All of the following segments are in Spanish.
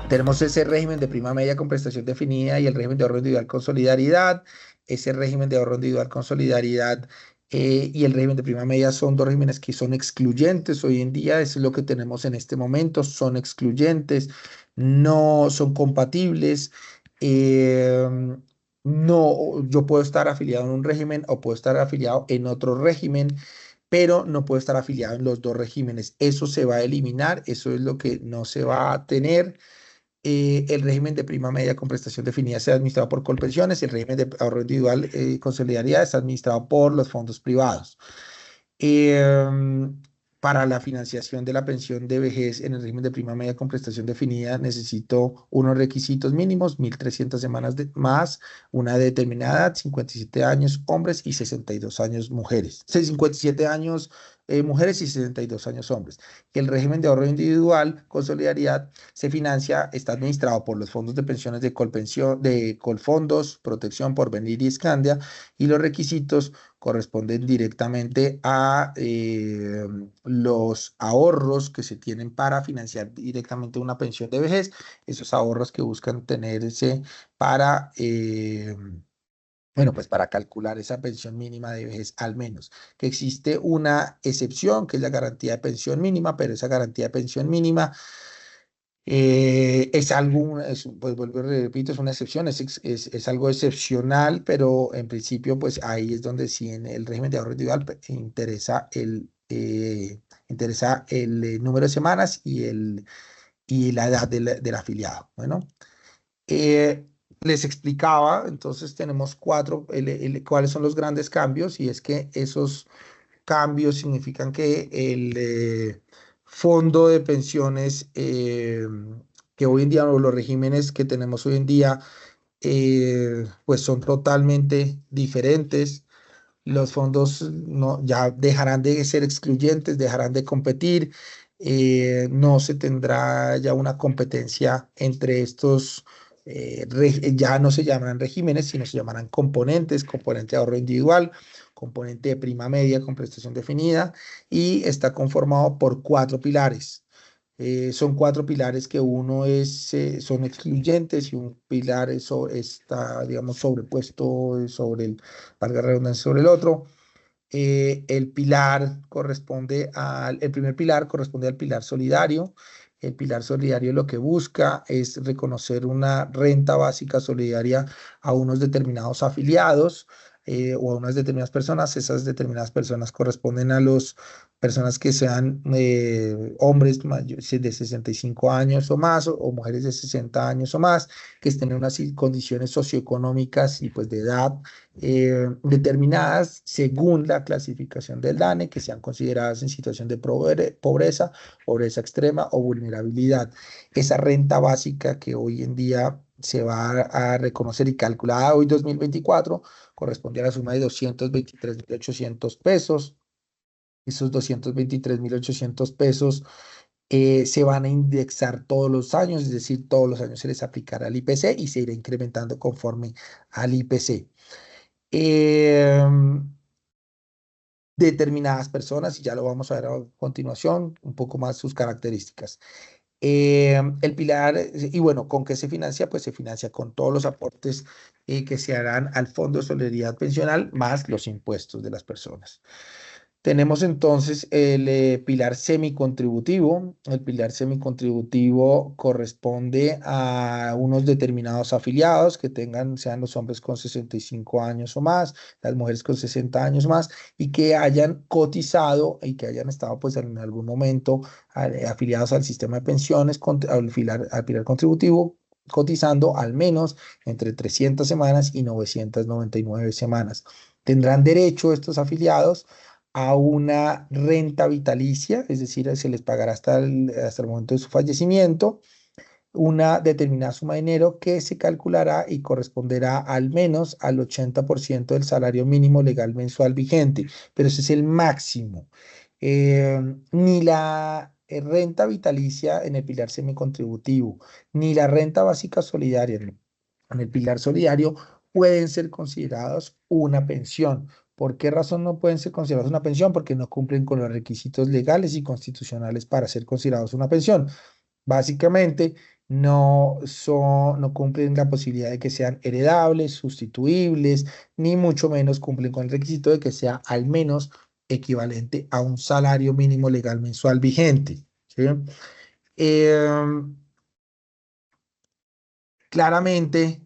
Tenemos ese régimen de prima media con prestación definida y el régimen de ahorro individual con solidaridad. Ese régimen de ahorro individual con solidaridad y el régimen de prima media son dos regímenes que son excluyentes hoy en día. Eso es lo que tenemos en este momento. Son excluyentes, no son compatibles. eh, no, yo puedo estar afiliado en un régimen o puedo estar afiliado en otro régimen, pero no puedo estar afiliado en los dos regímenes. Eso se va a eliminar, eso es lo que no se va a tener. El régimen de prima media con prestación definida sea administrado por Colpensiones y el régimen de ahorro individual con solidaridad está administrado por los fondos privados. Em, para la financiación de la pensión de vejez en el régimen de prima media con prestación definida necesito unos requisitos mínimos, 1.300 semanas más, una determinada edad, 57 años hombres y 62 años mujeres. 57 años mujeres y 62 años hombres. El régimen de ahorro individual con solidaridad se financia, está administrado por los fondos de pensiones de Colpensión, de Colfondos, Protección, Porvenir y Escandia, y los requisitos corresponden directamente a los ahorros que se tienen para financiar directamente una pensión de vejez, esos ahorros que buscan tenerse para, bueno, pues para calcular esa pensión mínima de vejez al menos, que existe una excepción que es la garantía de pensión mínima, pero esa garantía de pensión mínima es algo, pues vuelvo y repito, es una excepción, es algo excepcional, pero en principio, pues ahí es donde sí en el régimen de ahorro individual interesa el número de semanas y la edad del afiliado. Bueno, les explicaba, entonces tenemos cuáles son los grandes cambios, y es que esos cambios significan que el fondo de pensiones que hoy en día, o los regímenes que tenemos hoy en día, pues son totalmente diferentes. Los fondos no, ya dejarán de ser excluyentes, dejarán de competir, no se tendrá ya una competencia entre estos, ya no se llamarán regímenes, sino se llamarán componentes, componente de ahorro individual, componente de prima media con prestación definida, y está conformado por cuatro pilares. Son cuatro pilares que son excluyentes y un pilar está, digamos, sobrepuesto sobre valga la redundancia, sobre el otro. El primer pilar corresponde al pilar solidario. El pilar solidario lo que busca es reconocer una renta básica solidaria a unos determinados afiliados o a unas determinadas personas. Esas determinadas personas corresponden a las personas que sean hombres de 65 años o más o mujeres de 60 años o más, que estén en unas condiciones socioeconómicas y pues de edad determinadas según la clasificación del DANE, que sean consideradas en situación de pobreza, pobreza extrema o vulnerabilidad. Esa renta básica que hoy en día se va a reconocer y calculada hoy 2024 corresponde a la suma de 223.800 pesos. Esos 223.800 pesos se van a indexar todos los años, es decir, todos los años se les aplicará el IPC y se irá incrementando conforme al IPC. Em, Determinadas personas, y ya lo vamos a ver a continuación, un poco más sus características. El pilar, y bueno, ¿con qué se financia? Pues se financia con todos los aportes que se harán al Fondo de Solidaridad Pensional, más los impuestos de las personas. Tenemos entonces el pilar semicontributivo. El pilar semicontributivo corresponde a unos determinados afiliados que sean los hombres con 65 años o más, las mujeres con 60 años o más, y que hayan cotizado y que hayan estado pues en algún momento afiliados al sistema de pensiones, al pilar contributivo, cotizando al menos entre 300 semanas y 999 semanas. Tendrán derecho estos afiliados a una renta vitalicia, es decir, se les pagará hasta el momento de su fallecimiento una determinada suma de dinero que se calculará y corresponderá al menos al 80% del salario mínimo legal mensual vigente, pero ese es el máximo. Ni la renta vitalicia en el pilar semicontributivo, ni la renta básica solidaria en el pilar solidario pueden ser considerados una pensión. ¿Por qué razón no pueden ser considerados una pensión? Porque no cumplen con los requisitos legales y constitucionales para ser considerados una pensión. Básicamente, no cumplen la posibilidad de que sean heredables, sustituibles, ni mucho menos cumplen con el requisito de que sea al menos equivalente a un salario mínimo legal mensual vigente. ¿Sí? Em, Claramente,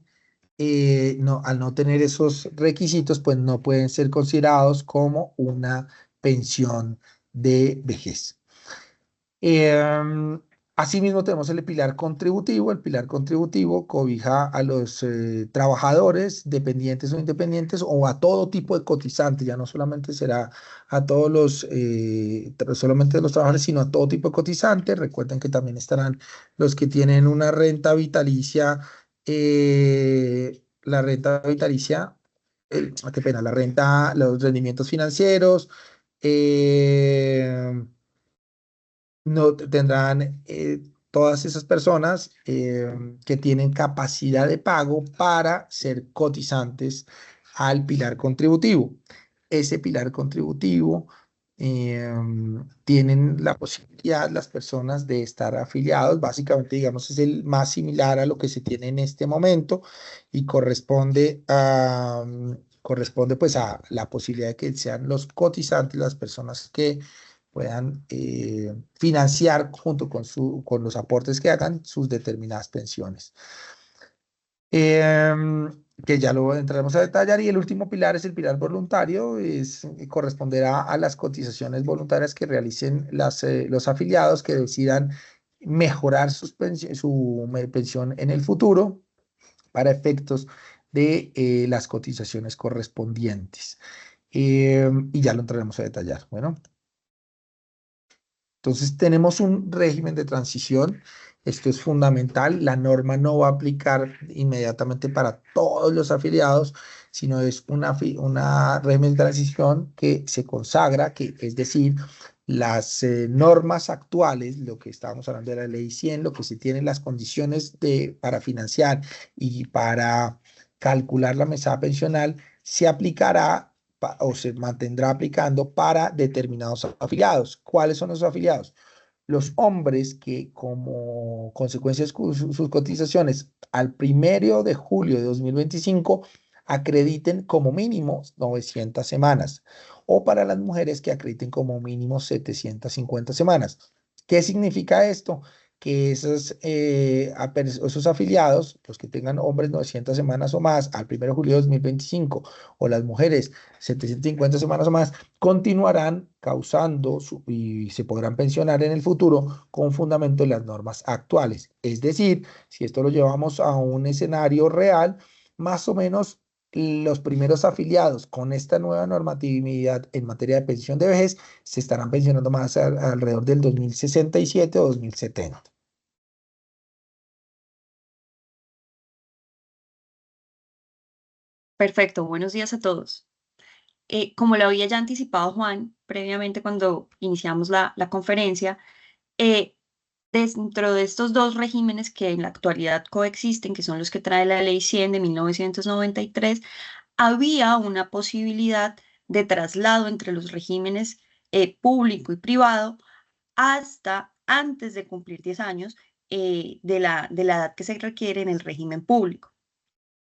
al no tener esos requisitos, pues no pueden ser considerados como una pensión de vejez. Em, Asimismo, tenemos el pilar contributivo. El pilar contributivo cobija a los trabajadores, dependientes o independientes, o a todo tipo de cotizantes. Ya no solamente será a todos solamente los trabajadores, sino a todo tipo de cotizantes. Recuerden que también estarán los que tienen una renta vitalicia, la renta vitalicia, qué pena, la renta, los rendimientos financieros. eh, no tendrán todas esas personas que tienen capacidad de pago para ser cotizantes al pilar contributivo. Ese pilar contributivo tienen la posibilidad las personas de estar afiliados. Básicamente, digamos, es el más similar a lo que se tiene en este momento y corresponde pues a la posibilidad de que sean los cotizantes las personas que puedan financiar junto con los aportes que hagan sus determinadas pensiones. Que ya lo entraremos a detallar. Y el último pilar es el pilar voluntario, corresponderá a las cotizaciones voluntarias que realicen los afiliados que decidan mejorar su pensión en el futuro para efectos de las cotizaciones correspondientes. Y ya lo entraremos a detallar. Bueno. Entonces tenemos un régimen de transición. Esto es fundamental. La norma no va a aplicar inmediatamente para todos los afiliados, sino es una régimen de transición que se consagra, que es decir, las normas actuales, lo que estábamos hablando de la ley 100, lo que se tienen las condiciones para financiar y para calcular la mesada pensional, se aplicará o se mantendrá aplicando para determinados afiliados. ¿Cuáles son esos afiliados? Los hombres que como consecuencia de sus cotizaciones al 1 de julio de 2025 acrediten como mínimo 900 semanas, o para las mujeres que acrediten como mínimo 750 semanas. ¿Qué significa esto? Que esos afiliados, los que tengan hombres 900 semanas o más al 1 de julio de 2025, o las mujeres 750 semanas o más, continuarán causando y se podrán pensionar en el futuro con fundamento en las normas actuales. Es decir, si esto lo llevamos a un escenario real, más o menos los primeros afiliados con esta nueva normatividad en materia de pensión de vejez se estarán pensionando más alrededor del 2067 o 2070. Perfecto, buenos días a todos. Como lo había ya anticipado Juan previamente cuando iniciamos la conferencia, eh, dentro de estos dos regímenes que en la actualidad coexisten, que son los que trae la Ley 100 de 1993, había una posibilidad de traslado entre los regímenes público y privado hasta antes de cumplir 10 años de la edad que se requiere en el régimen público.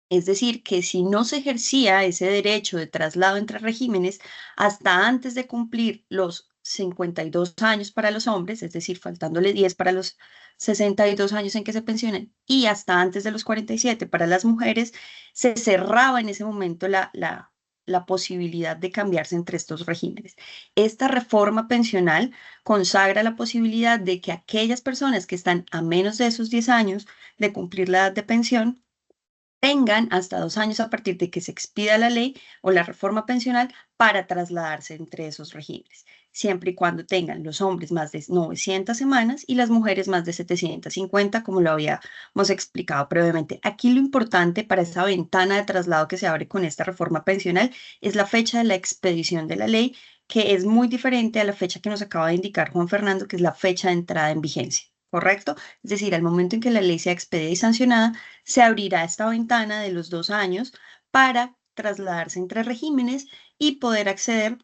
Es decir, que si no se ejercía ese derecho de traslado entre regímenes hasta antes de cumplir los 52 años para los hombres, es decir, faltándole 10 para los 62 años en que se pensionan, y hasta antes de los 47 para las mujeres, se cerraba en ese momento la posibilidad de cambiarse entre estos regímenes. Esta reforma pensional consagra la posibilidad de que aquellas personas que están a menos de esos 10 años de cumplir la edad de pensión tengan hasta 2 años a partir de que se expida la ley o la reforma pensional para trasladarse entre esos regímenes, siempre y cuando tengan los hombres más de 900 semanas y las mujeres más de 750, como lo habíamos explicado previamente. Aquí lo importante para esa ventana de traslado que se abre con esta reforma pensional es la fecha de la expedición de la ley, que es muy diferente a la fecha que nos acaba de indicar Juan Fernando, que es la fecha de entrada en vigencia. ¿Correcto? Es decir, al momento en que la ley sea expedida y sancionada, se abrirá esta ventana de los 2 años para trasladarse entre regímenes y poder acceder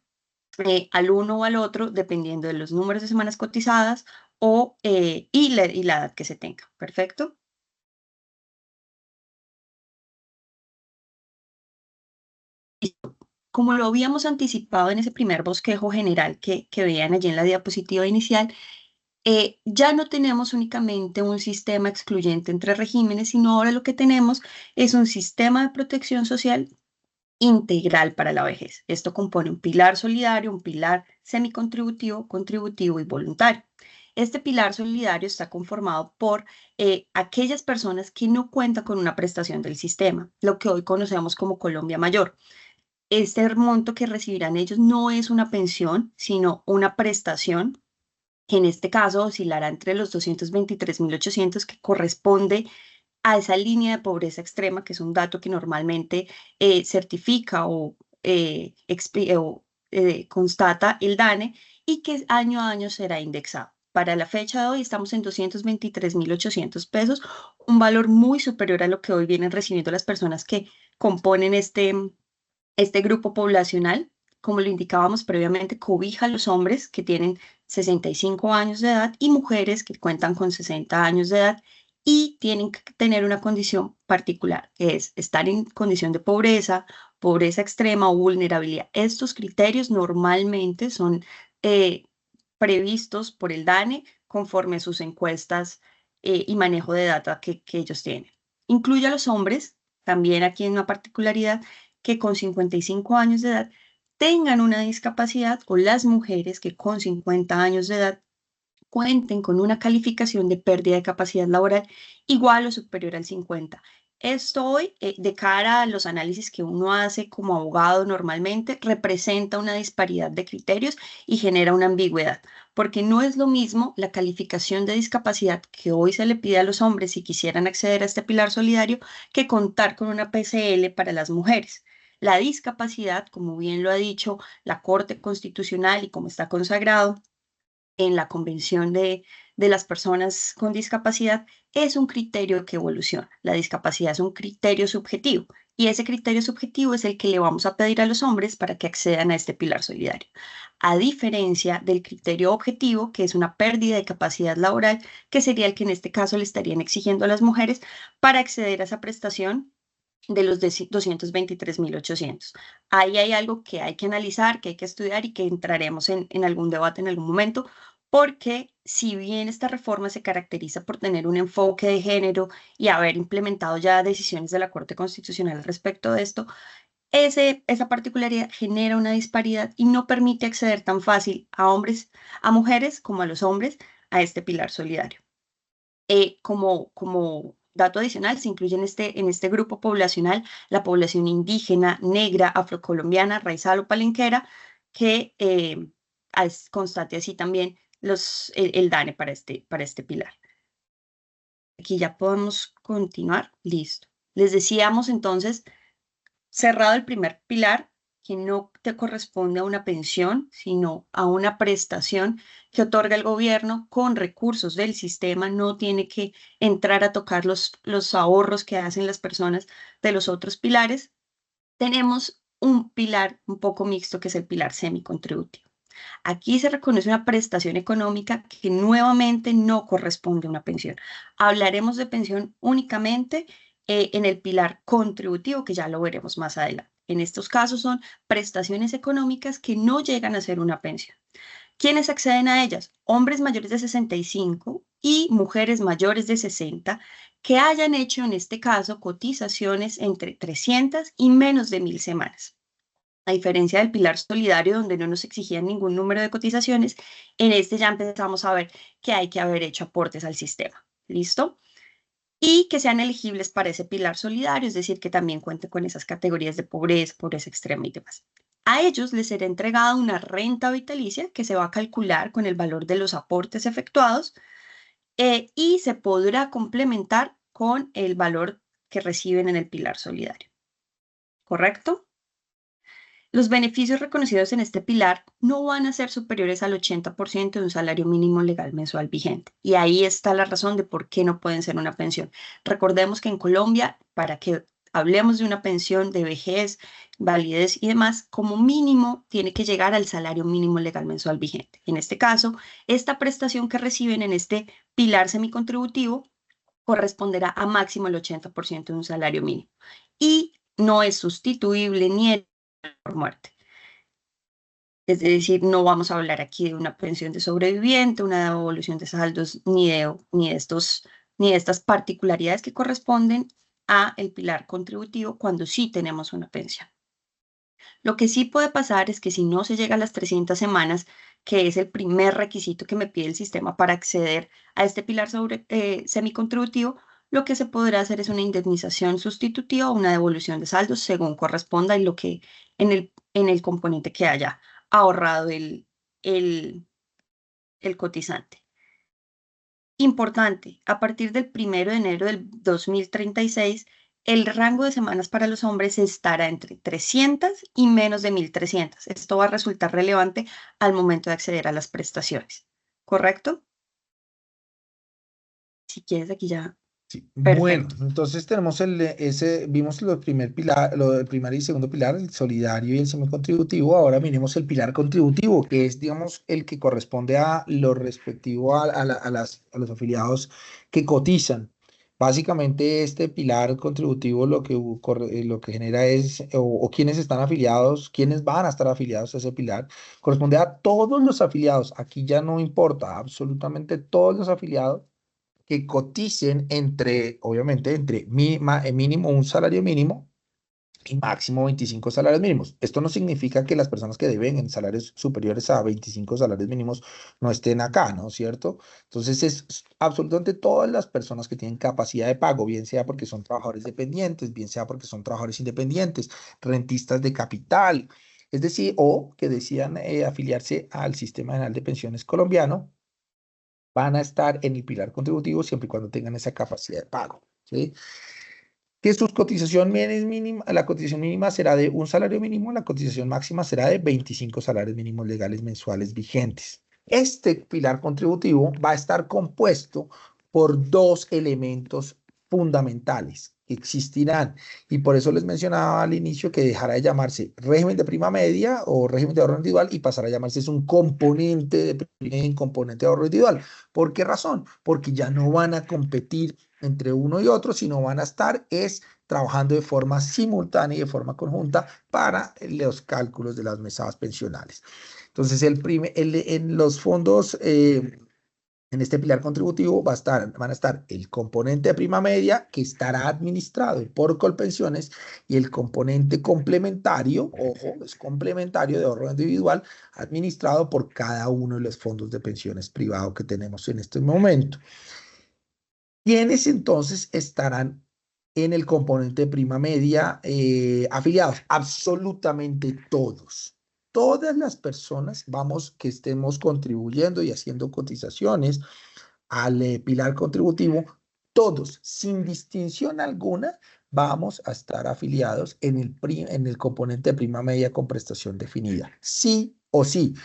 al uno o al otro dependiendo de los números de semanas cotizadas y la edad que se tenga. ¿Perfecto? como lo habíamos anticipado en ese primer bosquejo general que veían allí en la diapositiva inicial, ya no tenemos únicamente un sistema excluyente entre regímenes, sino ahora lo que tenemos es un sistema de protección social integral para la vejez. Esto compone un pilar solidario, un pilar semicontributivo, contributivo y voluntario. Este pilar solidario está conformado por aquellas personas que no cuentan con una prestación del sistema, lo que hoy conocemos como Colombia Mayor. Este monto que recibirán ellos no es una pensión, sino una prestación que en este caso oscilará entre los 223.800 que corresponde a esa línea de pobreza extrema, que es un dato que normalmente certifica o constata el DANE y que año a año será indexado. Para la fecha de hoy estamos en 223.800 pesos, un valor muy superior a lo que hoy vienen recibiendo las personas que componen este grupo poblacional. Como lo indicábamos previamente, cobija a los hombres que tienen 65 años de edad y mujeres que cuentan con 60 años de edad y tienen que tener una condición particular, que es estar en condición de pobreza, pobreza extrema o vulnerabilidad. Estos criterios normalmente son eh, previstos por el DANE conforme a sus encuestas y manejo de data que ellos tienen. Incluye a los hombres, también aquí en una particularidad, que con 55 años de edad tengan una discapacidad o las mujeres que con 50 años de edad cuenten con una calificación de pérdida de capacidad laboral igual o superior al 50. Esto hoy, de cara a los análisis que uno hace como abogado normalmente, representa una disparidad de criterios y genera una ambigüedad, porque no es lo mismo la calificación de discapacidad que hoy se le pide a los hombres si quisieran acceder a este pilar solidario que contar con una PCL para las mujeres. La discapacidad, como bien lo ha dicho la Corte Constitucional y como está consagrado, en la Convención de las Personas con Discapacidad, es un criterio que evoluciona. La discapacidad es un criterio subjetivo y ese criterio subjetivo es el que le vamos a pedir a los hombres para que accedan a este pilar solidario. A diferencia del criterio objetivo, que es una pérdida de capacidad laboral, que sería el que en este caso le estarían exigiendo a las mujeres para acceder a esa prestación de los 223.800. Ahí hay algo que hay que analizar, que hay que estudiar y que entraremos en algún debate en algún momento, porque si bien esta reforma se caracteriza por tener un enfoque de género y haber implementado ya decisiones de la Corte Constitucional respecto de esto, esa particularidad genera una disparidad y no permite acceder tan fácil a hombres, a mujeres como a los hombres a este pilar solidario. Como dato adicional, se incluye en este grupo poblacional la población indígena, negra, afrocolombiana, raizal o palenquera, que constate así también el DANE para este pilar. Aquí ya podemos continuar. Listo. Les decíamos entonces, cerrado el primer pilar, que no te corresponde a una pensión, sino a una prestación que otorga el gobierno con recursos del sistema, no tiene que entrar a tocar los ahorros que hacen las personas de los otros pilares. Tenemos un pilar un poco mixto que es el pilar semicontributivo. Aquí se reconoce una prestación económica que nuevamente no corresponde a una pensión. Hablaremos de pensión únicamente en el pilar contributivo, que ya lo veremos más adelante. En estos casos son prestaciones económicas que no llegan a ser una pensión. ¿Quiénes acceden a ellas? Hombres mayores de 65 y mujeres mayores de 60 que hayan hecho en este caso cotizaciones entre 300 y menos de 1.000 semanas. A diferencia del pilar solidario, donde no nos exigían ningún número de cotizaciones, en este ya empezamos a ver que hay que haber hecho aportes al sistema. ¿Listo? Y que sean elegibles para ese pilar solidario, es decir, que también cuente con esas categorías de pobreza, pobreza extrema y demás. A ellos les será entregada una renta vitalicia que se va a calcular con el valor de los aportes efectuados y se podrá complementar con el valor que reciben en el pilar solidario. ¿Correcto? Los beneficios reconocidos en este pilar no van a ser superiores al 80% de un salario mínimo legal mensual vigente. Y ahí está la razón de por qué no pueden ser una pensión. Recordemos que en Colombia, para que hablemos de una pensión de vejez, validez y demás, como mínimo tiene que llegar al salario mínimo legal mensual vigente. En este caso, esta prestación que reciben en este pilar semicontributivo corresponderá a máximo el 80% de un salario mínimo. Y no es sustituible ni por muerte. Es decir, no vamos a hablar aquí de una pensión de sobreviviente, una devolución de saldos, ni de estas particularidades que corresponden a el pilar contributivo cuando sí tenemos una pensión. Lo que sí puede pasar es que si no se llega a las 300 semanas, que es el primer requisito que me pide el sistema para acceder a este pilar semicontributivo, lo que se podrá hacer es una indemnización sustitutiva o una devolución de saldos según corresponda y lo que en el componente que haya ahorrado el, el cotizante. Importante, a partir del 1 de enero del 2036, el rango de semanas para los hombres estará entre 300 y menos de 1.300. Esto va a resultar relevante al momento de acceder a las prestaciones. ¿Correcto? Si quieres, aquí ya. Sí. Bueno, Perfecto. entonces tenemos vimos los primer pilar, lo del primer y segundo pilar, el solidario y el semicontributivo. Ahora miremos el pilar contributivo, que es, digamos, el que corresponde a lo respectivo a los afiliados que cotizan. Básicamente, este pilar contributivo lo que genera es, o quienes están afiliados, quienes van a estar afiliados a ese pilar, corresponde a todos los afiliados. Aquí ya no importa, absolutamente todos los afiliados que coticen obviamente, entre mínimo un salario mínimo y máximo 25 salarios mínimos. Esto no significa que las personas que deben en salarios superiores a 25 salarios mínimos no estén acá, ¿no es cierto? Entonces es absolutamente todas las personas que tienen capacidad de pago, bien sea porque son trabajadores dependientes, bien sea porque son trabajadores independientes, rentistas de capital, es decir, o que decidan afiliarse al Sistema General de Pensiones colombiano, van a estar en el pilar contributivo siempre y cuando tengan esa capacidad de pago, ¿sí? Que su cotización mínima, la cotización mínima será de un salario mínimo, la cotización máxima será de 25 salarios mínimos legales mensuales vigentes. Este pilar contributivo va a estar compuesto por dos elementos fundamentales que existirán, y por eso les mencionaba al inicio que dejará de llamarse régimen de prima media o régimen de ahorro individual y pasará a llamarse es un componente de prima y un componente de ahorro individual. ¿Por qué razón? Porque ya no van a competir entre uno y otro, sino van a estar trabajando de forma simultánea y de forma conjunta para los cálculos de las mesadas pensionales. Entonces, en los fondos, en este pilar contributivo van a estar el componente de prima media, que estará administrado por Colpensiones, y el componente complementario, ojo, es complementario de ahorro individual, administrado por cada uno de los fondos de pensiones privados que tenemos en este momento. ¿Quiénes entonces estarán en el componente de prima media afiliados? Absolutamente todos. Todas las personas que estemos contribuyendo y haciendo cotizaciones al pilar contributivo, todos, sin distinción alguna, vamos a estar afiliados en el componente de prima media con prestación definida. Sí o sí.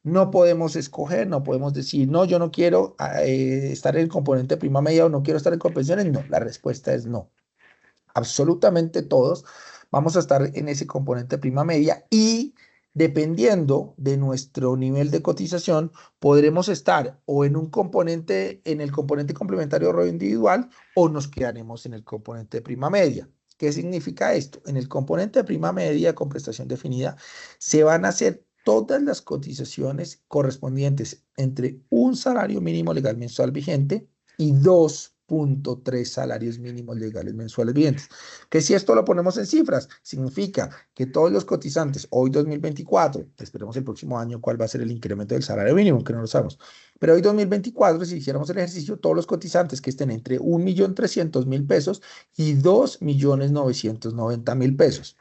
No podemos escoger, no podemos decir, no, yo no quiero estar en el componente de prima media o no quiero estar en compensaciones. No, la respuesta es no. Absolutamente todos vamos a estar en ese componente de prima media, y dependiendo de nuestro nivel de cotización, podremos estar o en el componente complementario de ahorro individual, o nos quedaremos en el componente de prima media. ¿Qué significa esto? En el componente de prima media con prestación definida se van a hacer todas las cotizaciones correspondientes entre un salario mínimo legal mensual vigente y 2.3 salarios mínimos legales mensuales vigentes. Que si esto lo ponemos en cifras, significa que todos los cotizantes, hoy 2024, esperemos el próximo año cuál va a ser el incremento del salario mínimo, que no lo sabemos, pero hoy 2024, si hiciéramos el ejercicio, todos los cotizantes que estén entre 1.300.000 pesos y 2.990.000 pesos,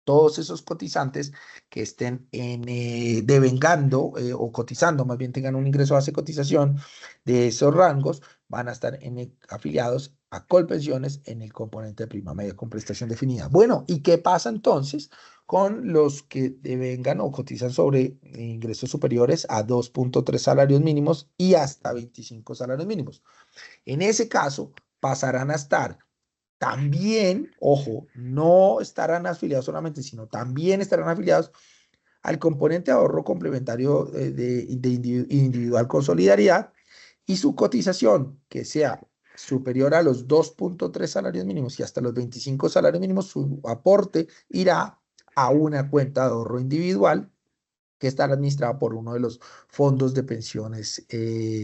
todos esos cotizantes que estén devengando o cotizando, más bien tengan un ingreso base de cotización de esos rangos, van a estar afiliados a Colpensiones en el componente de prima media con prestación definida. Bueno, ¿y qué pasa entonces con los que devengan o cotizan sobre ingresos superiores a 2.3 salarios mínimos y hasta 25 salarios mínimos? En ese caso, pasarán a estar también, ojo, no estarán afiliados solamente, sino también estarán afiliados al componente de ahorro complementario individual con solidaridad, y su cotización que sea superior a los 2.3 salarios mínimos y hasta los 25 salarios mínimos, su aporte irá a una cuenta de ahorro individual que estará administrada por uno de los fondos de pensiones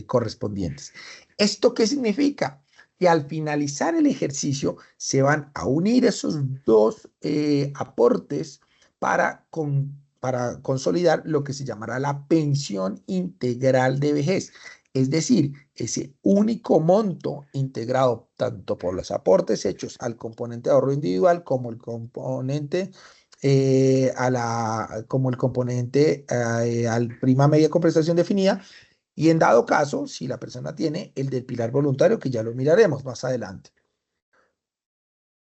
correspondientes. ¿Esto qué significa? Que al finalizar el ejercicio se van a unir esos dos aportes para consolidar lo que se llamará la pensión integral de vejez. Es decir, ese único monto integrado tanto por los aportes hechos al componente de ahorro individual como el componente como el componente al prima media con prestación definida, y en dado caso, si la persona tiene el del pilar voluntario, que ya lo miraremos más adelante.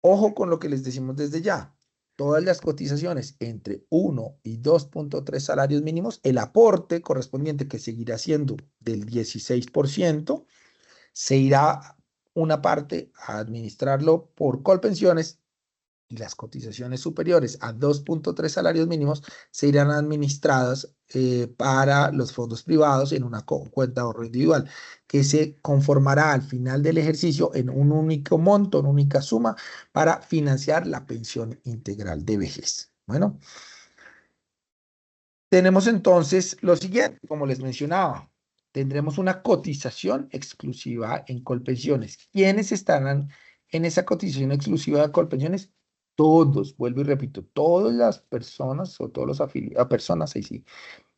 Ojo con lo que les decimos desde ya. Todas las cotizaciones entre 1 y 2.3 salarios mínimos, el aporte correspondiente, que seguirá siendo del 16%, se irá una parte a administrarlo por Colpensiones, y las cotizaciones superiores a 2.3 salarios mínimos se irán administradas para los fondos privados en una cuenta de ahorro individual, que se conformará al final del ejercicio en un único monto, una única suma, para financiar la pensión integral de vejez. Bueno, tenemos entonces lo siguiente, como les mencionaba. Tendremos una cotización exclusiva en Colpensiones. ¿Quiénes estarán en esa cotización exclusiva de Colpensiones? Todos, vuelvo y repito, todas las personas o todos los afiliados, personas ahí sí,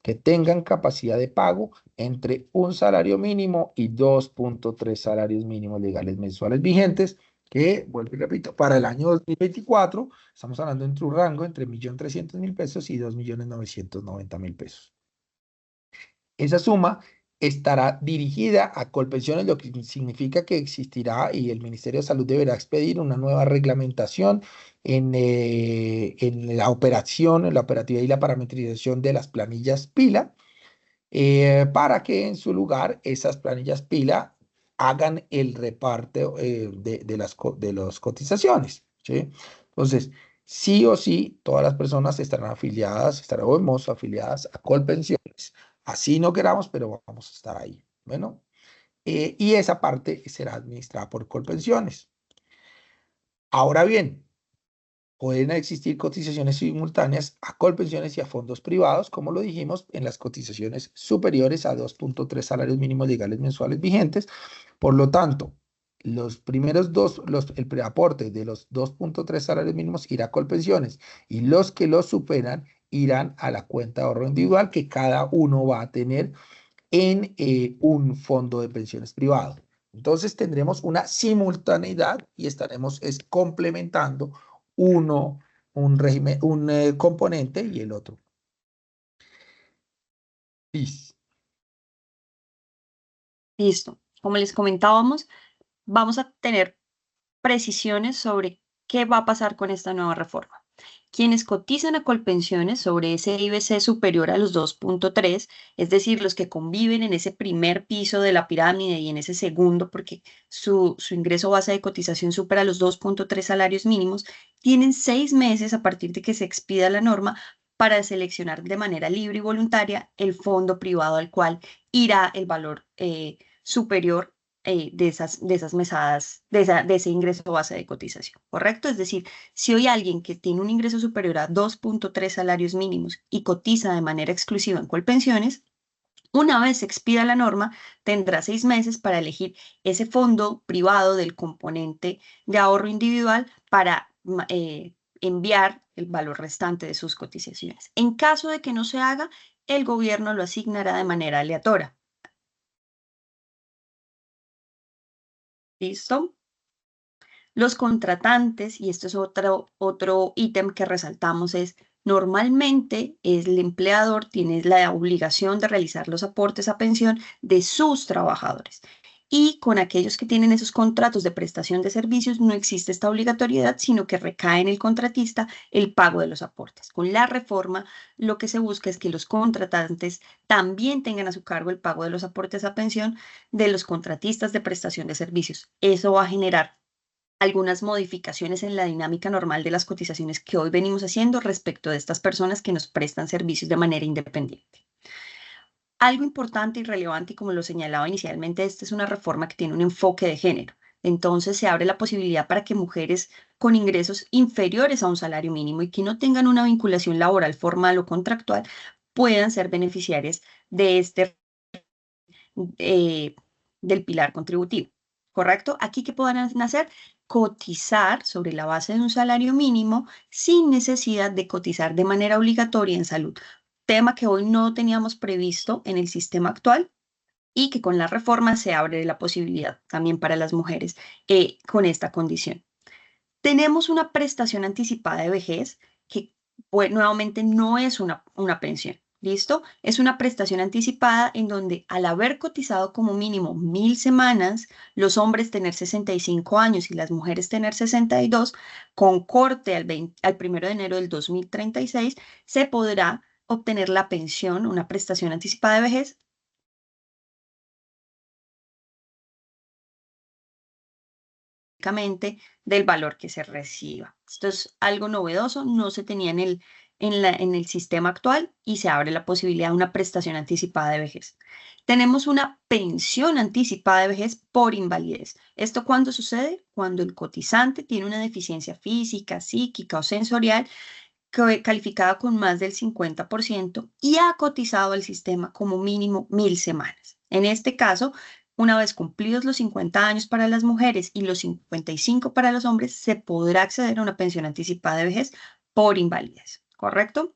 que tengan capacidad de pago entre un salario mínimo y 2.3 salarios mínimos legales mensuales vigentes, que, vuelvo y repito, para el año 2024 estamos hablando entre un rango entre 1.300.000 pesos y 2.990.000 pesos. Esa suma estará dirigida a Colpensiones, lo que significa que existirá y el Ministerio de Salud deberá expedir una nueva reglamentación en la operación, en la operatividad y la parametrización de las planillas pila, para que en su lugar esas planillas pila hagan el reparto de las cotizaciones, ¿sí? Entonces, sí o sí, todas las personas estarán afiliadas, estaremos afiliadas a Colpensiones. Así no queramos, pero vamos a estar ahí. Bueno, y esa parte será administrada por Colpensiones. Ahora bien, pueden existir cotizaciones simultáneas a Colpensiones y a fondos privados, como lo dijimos, en las cotizaciones superiores a 2.3 salarios mínimos legales mensuales vigentes. Por lo tanto, los primeros dos, el preaporte de los 2.3 salarios mínimos irá a Colpensiones, y los que los superan irán a la cuenta de ahorro individual que cada uno va a tener en un fondo de pensiones privado. Entonces tendremos una simultaneidad y estaremos complementando un régimen, un componente y el otro. Listo. Como les comentábamos, vamos a tener precisiones sobre qué va a pasar con esta nueva reforma. Quienes cotizan a Colpensiones sobre ese IBC superior a los 2.3, es decir, los que conviven en ese primer piso de la pirámide y en ese segundo, porque su ingreso base de cotización supera los 2.3 salarios mínimos, tienen 6 meses a partir de que se expida la norma para seleccionar de manera libre y voluntaria el fondo privado al cual irá el valor superior de esas mesadas, de ese ingreso base de cotización, ¿correcto? Es decir, si hoy alguien que tiene un ingreso superior a 2.3 salarios mínimos y cotiza de manera exclusiva en Colpensiones, una vez se expida la norma, tendrá 6 meses para elegir ese fondo privado del componente de ahorro individual para enviar el valor restante de sus cotizaciones. En caso de que no se haga, el gobierno lo asignará de manera aleatoria. ¿Listo? Los contratantes, y esto es otro ítem que resaltamos, es normalmente el empleador tiene la obligación de realizar los aportes a pensión de sus trabajadores. Y con aquellos que tienen esos contratos de prestación de servicios no existe esta obligatoriedad, sino que recae en el contratista el pago de los aportes. Con la reforma, lo que se busca es que los contratantes también tengan a su cargo el pago de los aportes a pensión de los contratistas de prestación de servicios. Eso va a generar algunas modificaciones en la dinámica normal de las cotizaciones que hoy venimos haciendo respecto de estas personas que nos prestan servicios de manera independiente. Algo importante y relevante, y como lo señalaba inicialmente, esta es una reforma que tiene un enfoque de género. Entonces se abre la posibilidad para que mujeres con ingresos inferiores a un salario mínimo y que no tengan una vinculación laboral formal o contractual puedan ser beneficiarias de eh, del pilar contributivo. ¿Correcto? Aquí que puedan hacer cotizar sobre la base de un salario mínimo sin necesidad de cotizar de manera obligatoria en salud, tema que hoy no teníamos previsto en el sistema actual y que con la reforma se abre la posibilidad también para las mujeres con esta condición. Tenemos una prestación anticipada de vejez que pues, nuevamente no es una pensión. ¿Listo? Es una prestación anticipada en donde al haber cotizado como mínimo 1000 semanas, los hombres tener 65 años y las mujeres tener 62, con corte al 1 de enero del 2036, se podrá obtener la pensión, una prestación anticipada de vejez del valor que se reciba. Esto es algo novedoso, no se tenía en el sistema actual y se abre la posibilidad de una prestación anticipada de vejez. Tenemos una pensión anticipada de vejez por invalidez. ¿Esto cuándo sucede? Cuando el cotizante tiene una deficiencia física, psíquica o sensorial calificada con más del 50% y ha cotizado al sistema como mínimo 1000 semanas. En este caso, una vez cumplidos los 50 años para las mujeres y los 55 para los hombres, se podrá acceder a una pensión anticipada de vejez por invalidez, ¿correcto?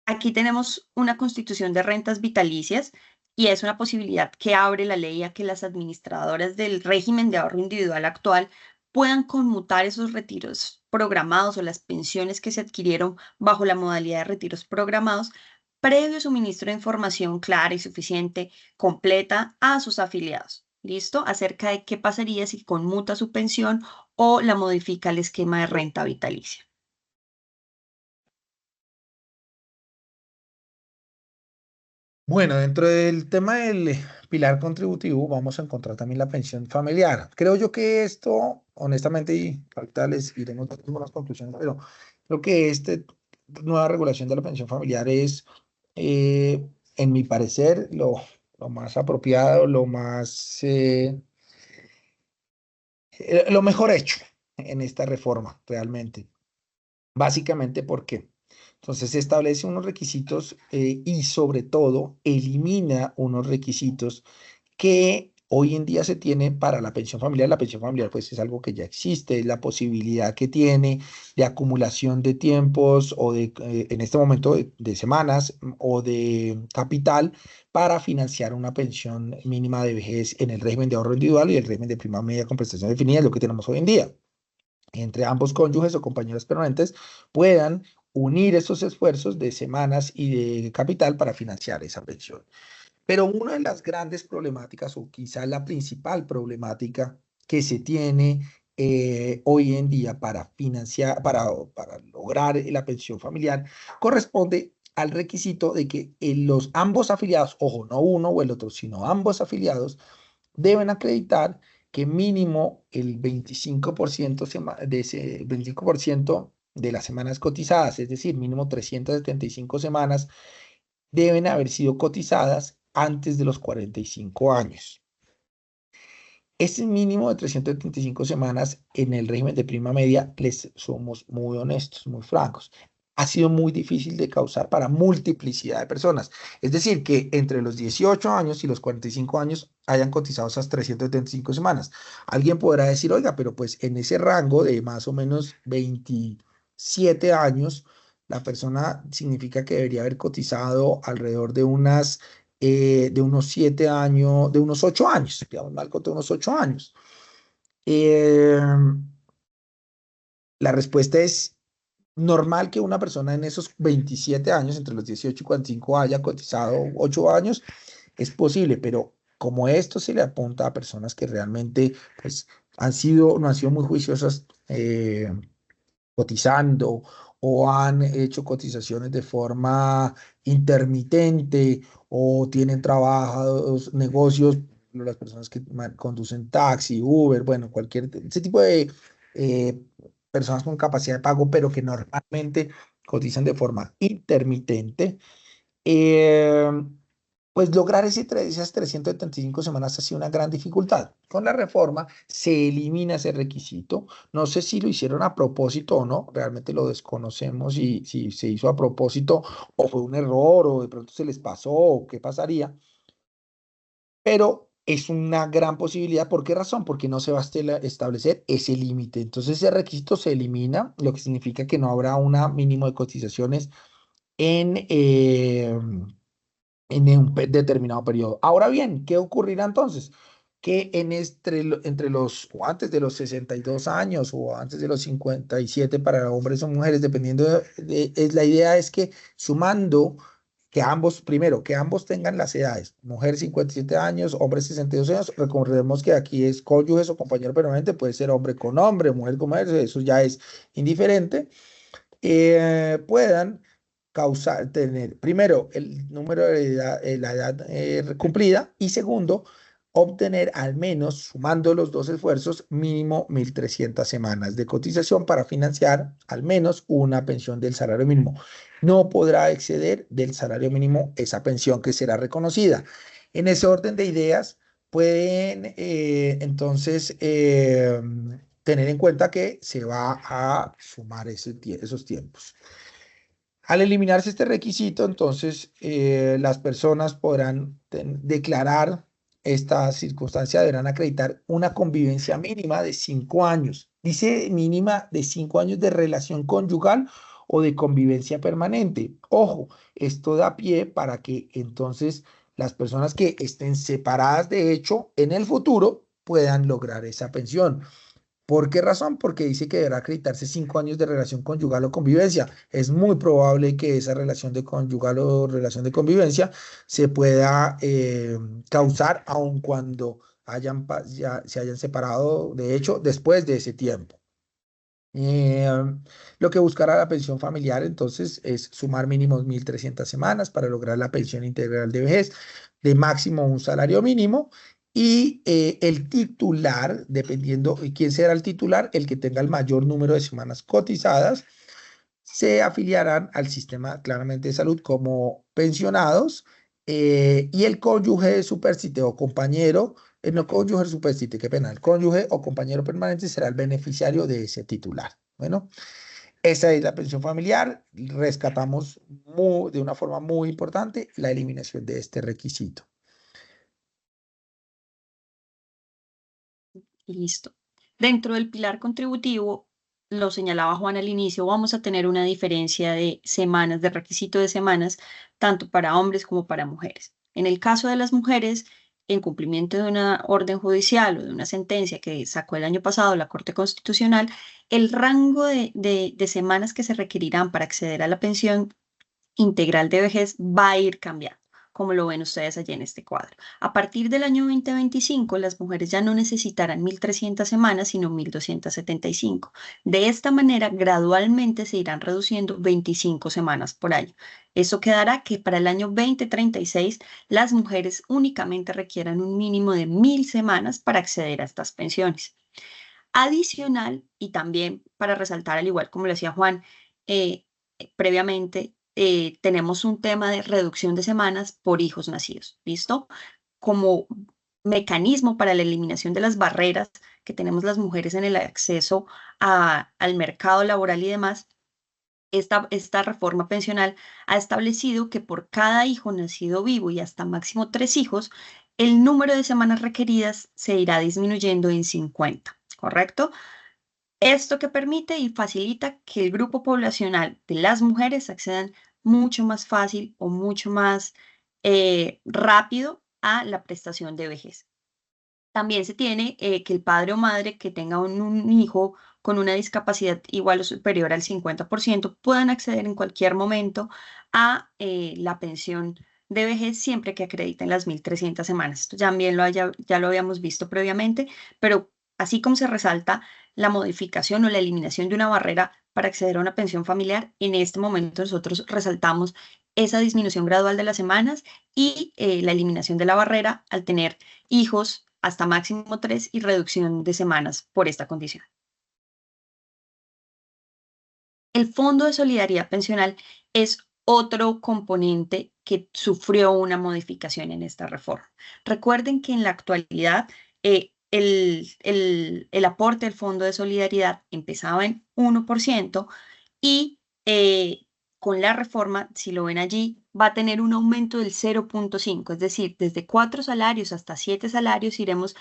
Aquí tenemos una constitución de rentas vitalicias y es una posibilidad que abre la ley a que las administradoras del régimen de ahorro individual actual puedan conmutar esos retiros programados o las pensiones que se adquirieron bajo la modalidad de retiros programados previo suministro de información clara y suficiente, completa a sus afiliados. ¿Listo? Acerca de qué pasaría si conmuta su pensión o la modifica el esquema de renta vitalicia. Bueno, dentro del tema del pilar contributivo vamos a encontrar también la pensión familiar. Creo yo que esto, honestamente, y ahorita les iremos dando unas conclusiones, pero creo que esta nueva regulación de la pensión familiar es, en mi parecer, lo más apropiado, lo mejor hecho en esta reforma, realmente. Básicamente, ¿por qué? Entonces se establece unos requisitos y sobre todo elimina unos requisitos que hoy en día se tiene para la pensión familiar. La pensión familiar pues es algo que ya existe, es la posibilidad que tiene de acumulación de tiempos o en este momento de semanas o de capital para financiar una pensión mínima de vejez en el régimen de ahorro individual y el régimen de prima media con prestación definida, es lo que tenemos hoy en día entre ambos cónyuges o compañeros permanentes puedan unir esos esfuerzos de semanas y de capital para financiar esa pensión. Pero una de las grandes problemáticas, o quizá la principal problemática que se tiene hoy en día para financiar, para lograr la pensión familiar, corresponde al requisito de que los ambos afiliados, ojo, no uno o el otro, sino ambos afiliados, deben acreditar que mínimo el 25% de ese 25% de las semanas cotizadas, es decir, mínimo 375 semanas, deben haber sido cotizadas antes de los 45 años. Ese mínimo de 375 semanas en el régimen de prima media, les somos muy honestos, muy francos, ha sido muy difícil de causar para multiplicidad de personas. Es decir, que entre los 18 años y los 45 años hayan cotizado esas 375 semanas. Alguien podrá decir, oiga, pero pues en ese rango de más o menos 27 años, la persona significa que debería haber cotizado alrededor de unos 7 años, de unos 8 años, digamos, mal de unos 8 años. Eh, la respuesta es normal que una persona en esos 27 años, entre los 18 y 45, haya cotizado 8 años, es posible, pero como esto se le apunta a personas que realmente pues, no han sido muy juiciosas cotizando o han hecho cotizaciones de forma intermitente o tienen trabajos, negocios, las personas que conducen taxi, Uber, bueno, ese tipo de eh, personas con capacidad de pago, pero que normalmente cotizan de forma intermitente. Pues lograr esas 375 semanas ha sido una gran dificultad. Con la reforma se elimina ese requisito. No sé si lo hicieron a propósito o no, realmente lo desconocemos y si se hizo a propósito o fue un error o de pronto se les pasó o qué pasaría, pero es una gran posibilidad. ¿Por qué razón? Porque no se va a establecer ese límite. Entonces ese requisito se elimina, lo que significa que no habrá un mínimo de cotizaciones en... en un determinado periodo. Ahora bien, ¿qué ocurrirá entonces? Que entre los, o antes de los 62 años o antes de los 57 para hombres o mujeres, dependiendo la idea es que sumando que ambos, primero, que ambos tengan las edades, mujer 57 años, hombre 62 años, recordemos que aquí es cónyuges o compañero permanente, puede ser hombre con hombre, mujer con mujer, eso ya es indiferente, puedan tener, primero, el número de edad, la edad cumplida y segundo, obtener al menos, sumando los dos esfuerzos, mínimo 1.300 semanas de cotización para financiar al menos una pensión del salario mínimo. No podrá exceder del salario mínimo esa pensión que será reconocida. En ese orden de ideas, pueden entonces tener en cuenta que se va a sumar esos tiempos. Al eliminarse este requisito, entonces las personas podrán declarar esta circunstancia, deberán acreditar una convivencia mínima de 5 años. Dice mínima de 5 años de relación conyugal o de convivencia permanente. Ojo, esto da pie para que entonces las personas que estén separadas de hecho en el futuro puedan lograr esa pensión. ¿Por qué razón? Porque dice que deberá acreditarse 5 años de relación conyugal o convivencia. Es muy probable que esa relación de conyugal o relación de convivencia se pueda causar aun cuando ya se hayan separado, de hecho, después de ese tiempo. Eh, lo que buscará la pensión familiar entonces es sumar mínimo 1.300 semanas para lograr la pensión integral de vejez de máximo un salario mínimo y el titular, dependiendo de quién será el titular, el que tenga el mayor número de semanas cotizadas, se afiliarán al sistema claramente de salud como pensionados y el cónyuge superstite o compañero, no cónyuge superstite, qué pena, el cónyuge o compañero permanente será el beneficiario de ese titular. Bueno, esa es la pensión familiar. Rescatamos de una forma muy importante la eliminación de este requisito. Listo. Dentro del pilar contributivo, lo señalaba Juan al inicio, vamos a tener una diferencia de semanas, de requisito de semanas, tanto para hombres como para mujeres. En el caso de las mujeres, en cumplimiento de una orden judicial o de una sentencia que sacó el año pasado la Corte Constitucional, el rango de semanas que se requerirán para acceder a la pensión integral de vejez va a ir cambiando, como lo ven ustedes allí en este cuadro. A partir del año 2025, las mujeres ya no necesitarán 1.300 semanas, sino 1.275. De esta manera, gradualmente se irán reduciendo 25 semanas por año. Eso quedará que para el año 2036 las mujeres únicamente requieran un mínimo de 1.000 semanas para acceder a estas pensiones. Adicional, y también para resaltar, al igual como lo decía Juan, previamente, tenemos un tema de reducción de semanas por hijos nacidos, ¿listo? Como mecanismo para la eliminación de las barreras que tenemos las mujeres en el acceso al mercado laboral y demás, esta reforma pensional ha establecido que por cada hijo nacido vivo y hasta máximo 3 hijos, el número de semanas requeridas se irá disminuyendo en 50, ¿correcto? Esto que permite y facilita que el grupo poblacional de las mujeres accedan mucho más fácil o mucho más rápido a la prestación de vejez. También se tiene que el padre o madre que tenga un hijo con una discapacidad igual o superior al 50% puedan acceder en cualquier momento a la pensión de vejez siempre que acrediten las 1.300 semanas. Esto también ya lo habíamos visto previamente, pero así como se resalta la modificación o la eliminación de una barrera para acceder a una pensión familiar, en este momento nosotros resaltamos esa disminución gradual de las semanas y la eliminación de la barrera al tener hijos hasta máximo 3 y reducción de semanas por esta condición. El Fondo de Solidaridad Pensional es otro componente que sufrió una modificación en esta reforma. Recuerden que en la actualidad el aporte del Fondo de Solidaridad empezaba en 1% y con la reforma, si lo ven allí, va a tener un aumento del 0,5, es decir, desde 4 salarios hasta 7 salarios iremos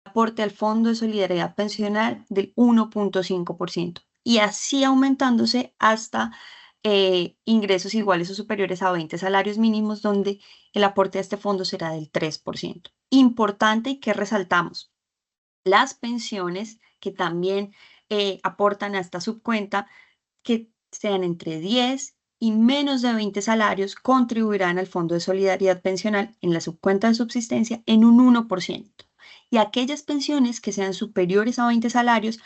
aporte al Fondo de Solidaridad Pensional del 1,5% y así aumentándose hasta ingresos iguales o superiores a 20 salarios mínimos, donde el aporte a este fondo será del 3%. Importante y que resaltamos, las pensiones que también aportan a esta subcuenta, que sean entre 10 y menos de 20 salarios, contribuirán al Fondo de Solidaridad Pensional en la subcuenta de subsistencia en un 1%. Y aquellas pensiones que sean superiores a 20 salarios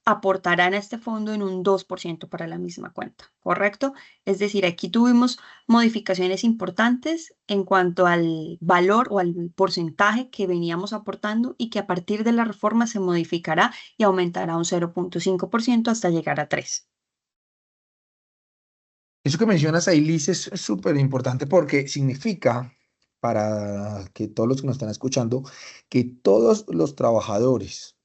aportarán a este fondo en un 2% para la misma cuenta, ¿correcto? Es decir, aquí tuvimos modificaciones importantes en cuanto al valor o al porcentaje que veníamos aportando y que a partir de la reforma se modificará y aumentará un 0,5% hasta llegar a 3%. Eso que mencionas ahí, Liz, es súper importante porque significa, para que todos los que nos están escuchando, que todos los trabajadores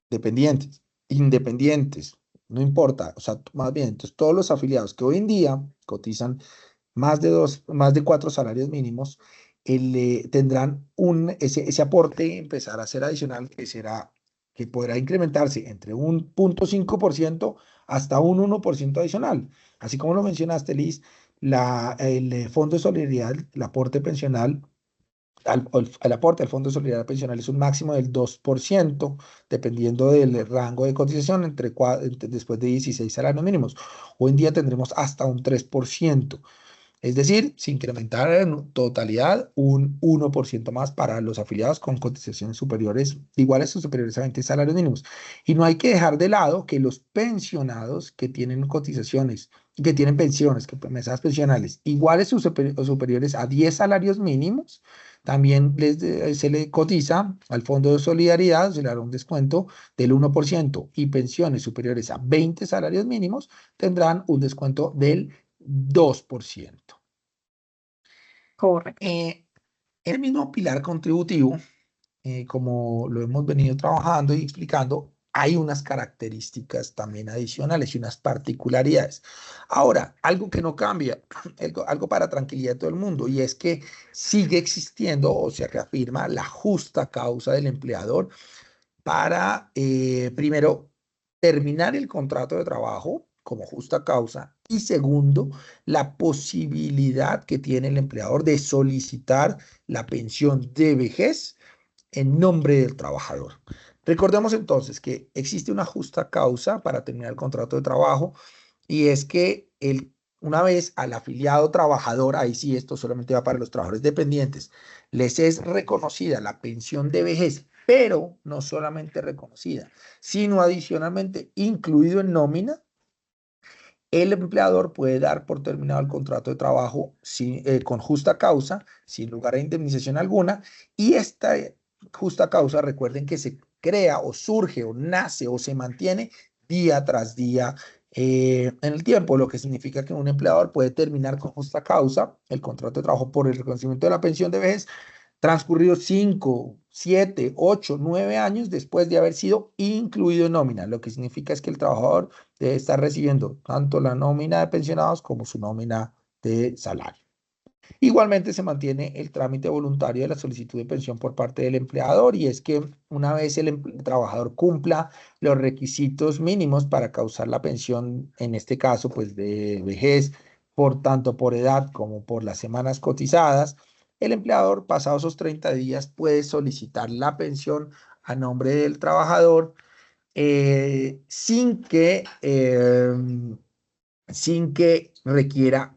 dependientes, independientes, no importa, o sea, más bien, entonces todos los afiliados que hoy en día cotizan más de 4 salarios mínimos, tendrán ese aporte empezar a ser adicional que podrá incrementarse entre un 0,5% hasta un 1% adicional. Así como lo mencionaste, Liz, el Fondo de Solidaridad, el aporte pensional el aporte al Fondo de Solidaridad Pensional es un máximo del 2%, dependiendo del rango de cotización después de 16 salarios mínimos. Hoy en día tendremos hasta un 3%. Es decir, se incrementará en totalidad un 1% más para los afiliados con cotizaciones superiores, iguales o superiores a 20 salarios mínimos. Y no hay que dejar de lado que los pensionados que tienen cotizaciones, que tienen pensiones, mensajes pensionales, iguales o superiores a 10 salarios mínimos, también se le cotiza al Fondo de Solidaridad, se le hará un descuento del 1% y pensiones superiores a 20 salarios mínimos tendrán un descuento del 2%. Correcto. En el mismo pilar contributivo, como lo hemos venido trabajando y explicando, hay unas características también adicionales y unas particularidades. Ahora, algo que no cambia, algo para tranquilidad de todo el mundo, y es que sigue existiendo o se reafirma la justa causa del empleador para, primero, terminar el contrato de trabajo como justa causa y segundo, la posibilidad que tiene el empleador de solicitar la pensión de vejez en nombre del trabajador. Recordemos entonces que existe una justa causa para terminar el contrato de trabajo y es que una vez al afiliado trabajador, ahí sí esto solamente va para los trabajadores dependientes, les es reconocida la pensión de vejez, pero no solamente reconocida, sino adicionalmente incluido en nómina, el empleador puede dar por terminado el contrato de trabajo con justa causa, sin lugar a indemnización alguna, y esta justa causa, recuerden que se crea o surge o nace o se mantiene día tras día en el tiempo, lo que significa que un empleador puede terminar con justa causa el contrato de trabajo por el reconocimiento de la pensión de vejez transcurridos 5, 7, 8, 9 años después de haber sido incluido en nómina. Lo que significa es que el trabajador debe estar recibiendo tanto la nómina de pensionados como su nómina de salario. Igualmente se mantiene el trámite voluntario de la solicitud de pensión por parte del empleador y es que una vez el trabajador cumpla los requisitos mínimos para causar la pensión, en este caso pues de vejez, por tanto por edad como por las semanas cotizadas, el empleador pasados esos 30 días puede solicitar la pensión a nombre del trabajador sin que requiera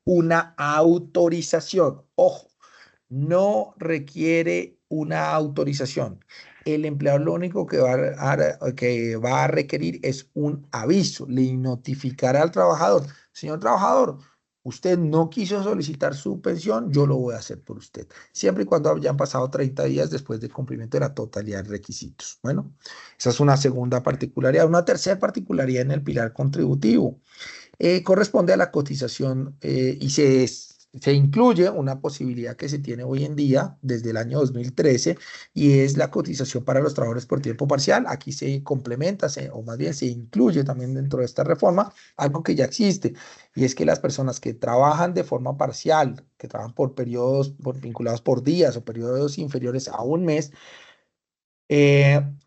una autorización. Ojo, no requiere una autorización. El empleador lo único que va a requerir es un aviso. Le notificará al trabajador, señor trabajador, usted no quiso solicitar su pensión, yo lo voy a hacer por usted, siempre y cuando hayan pasado 30 días después del cumplimiento de la totalidad de requisitos. Bueno, esa es una segunda particularidad. Una tercera particularidad en el pilar contributivo corresponde a la cotización y se incluye una posibilidad que se tiene hoy en día desde el año 2013 y es la cotización para los trabajadores por tiempo parcial. Aquí se complementa, o más bien se incluye también dentro de esta reforma algo que ya existe y es que las personas que trabajan de forma parcial, que trabajan por periodos vinculados por días o periodos inferiores a un mes,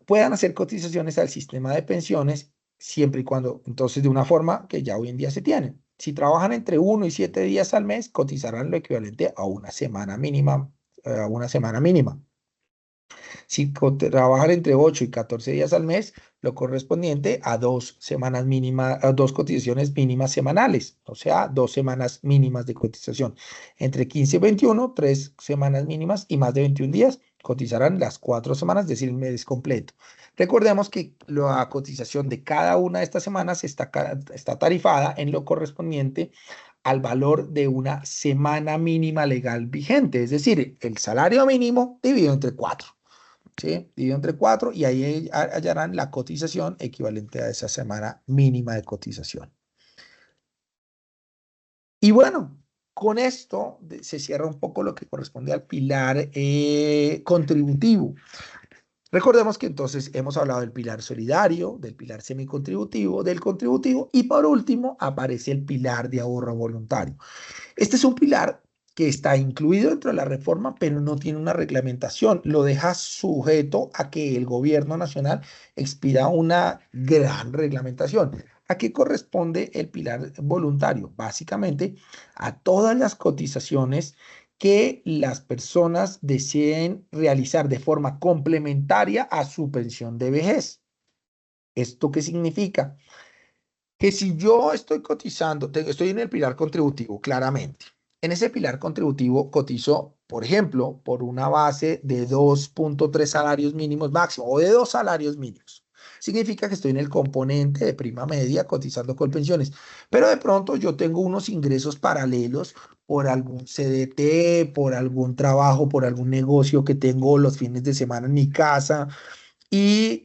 puedan hacer cotizaciones al sistema de pensiones siempre y cuando, entonces, de una forma que ya hoy en día se tiene. Si trabajan entre 1 y 7 días al mes, cotizarán lo equivalente a una semana mínima, a una semana mínima. Si trabajan entre 8 y 14 días al mes, lo correspondiente a 2 semanas mínimas, a 2 cotizaciones mínimas semanales, o sea, 2 semanas mínimas de cotización. Entre 15 y 21, 3 semanas mínimas y más de 21 días, cotizarán las 4 semanas, es decir, el mes completo. Recordemos que la cotización de cada una de estas semanas está tarifada en lo correspondiente al valor de una semana mínima legal vigente, es decir, el salario mínimo dividido entre 4. ¿Sí? Dividido entre 4 y ahí hallarán la cotización equivalente a esa semana mínima de cotización. Y bueno, con esto se cierra un poco lo que corresponde al pilar contributivo. Recordemos que entonces hemos hablado del pilar solidario, del pilar semicontributivo, del contributivo y por último aparece el pilar de ahorro voluntario. Este es un pilar que está incluido dentro de la reforma, pero no tiene una reglamentación. Lo deja sujeto a que el gobierno nacional expida una gran reglamentación. ¿A qué corresponde el pilar voluntario? Básicamente a todas las cotizaciones que las personas deseen realizar de forma complementaria a su pensión de vejez. ¿Esto qué significa? Que si yo estoy cotizando, estoy en el pilar contributivo, claramente. En ese pilar contributivo cotizo, por ejemplo, por una base de 2,3 salarios mínimos máximo o de 2 salarios mínimos. Significa que estoy en el componente de prima media cotizando con pensiones. Pero de pronto yo tengo unos ingresos paralelos por algún CDT, por algún trabajo, por algún negocio que tengo los fines de semana en mi casa y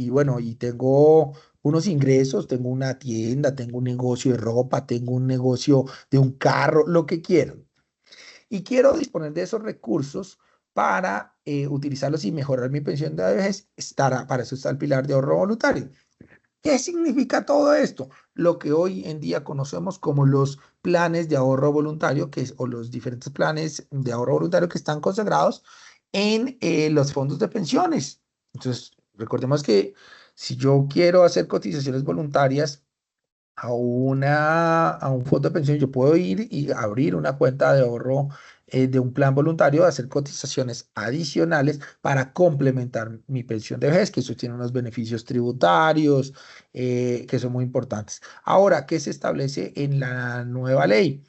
bueno, y tengo unos ingresos, tengo una tienda, tengo un negocio de ropa, tengo un negocio de un carro, lo que quiero. Y quiero disponer de esos recursos para utilizarlos y mejorar mi pensión de vejez. Para eso está el pilar de ahorro voluntario. ¿Qué significa todo esto? Lo que hoy en día conocemos como los planes de ahorro voluntario, o los diferentes planes de ahorro voluntario que están consagrados en los fondos de pensiones. Entonces, recordemos que si yo quiero hacer cotizaciones voluntarias a un fondo de pensión, yo puedo ir y abrir una cuenta de ahorro de un plan voluntario, hacer cotizaciones adicionales para complementar mi pensión de vejez, que eso tiene unos beneficios tributarios que son muy importantes. Ahora, ¿qué se establece en la nueva ley?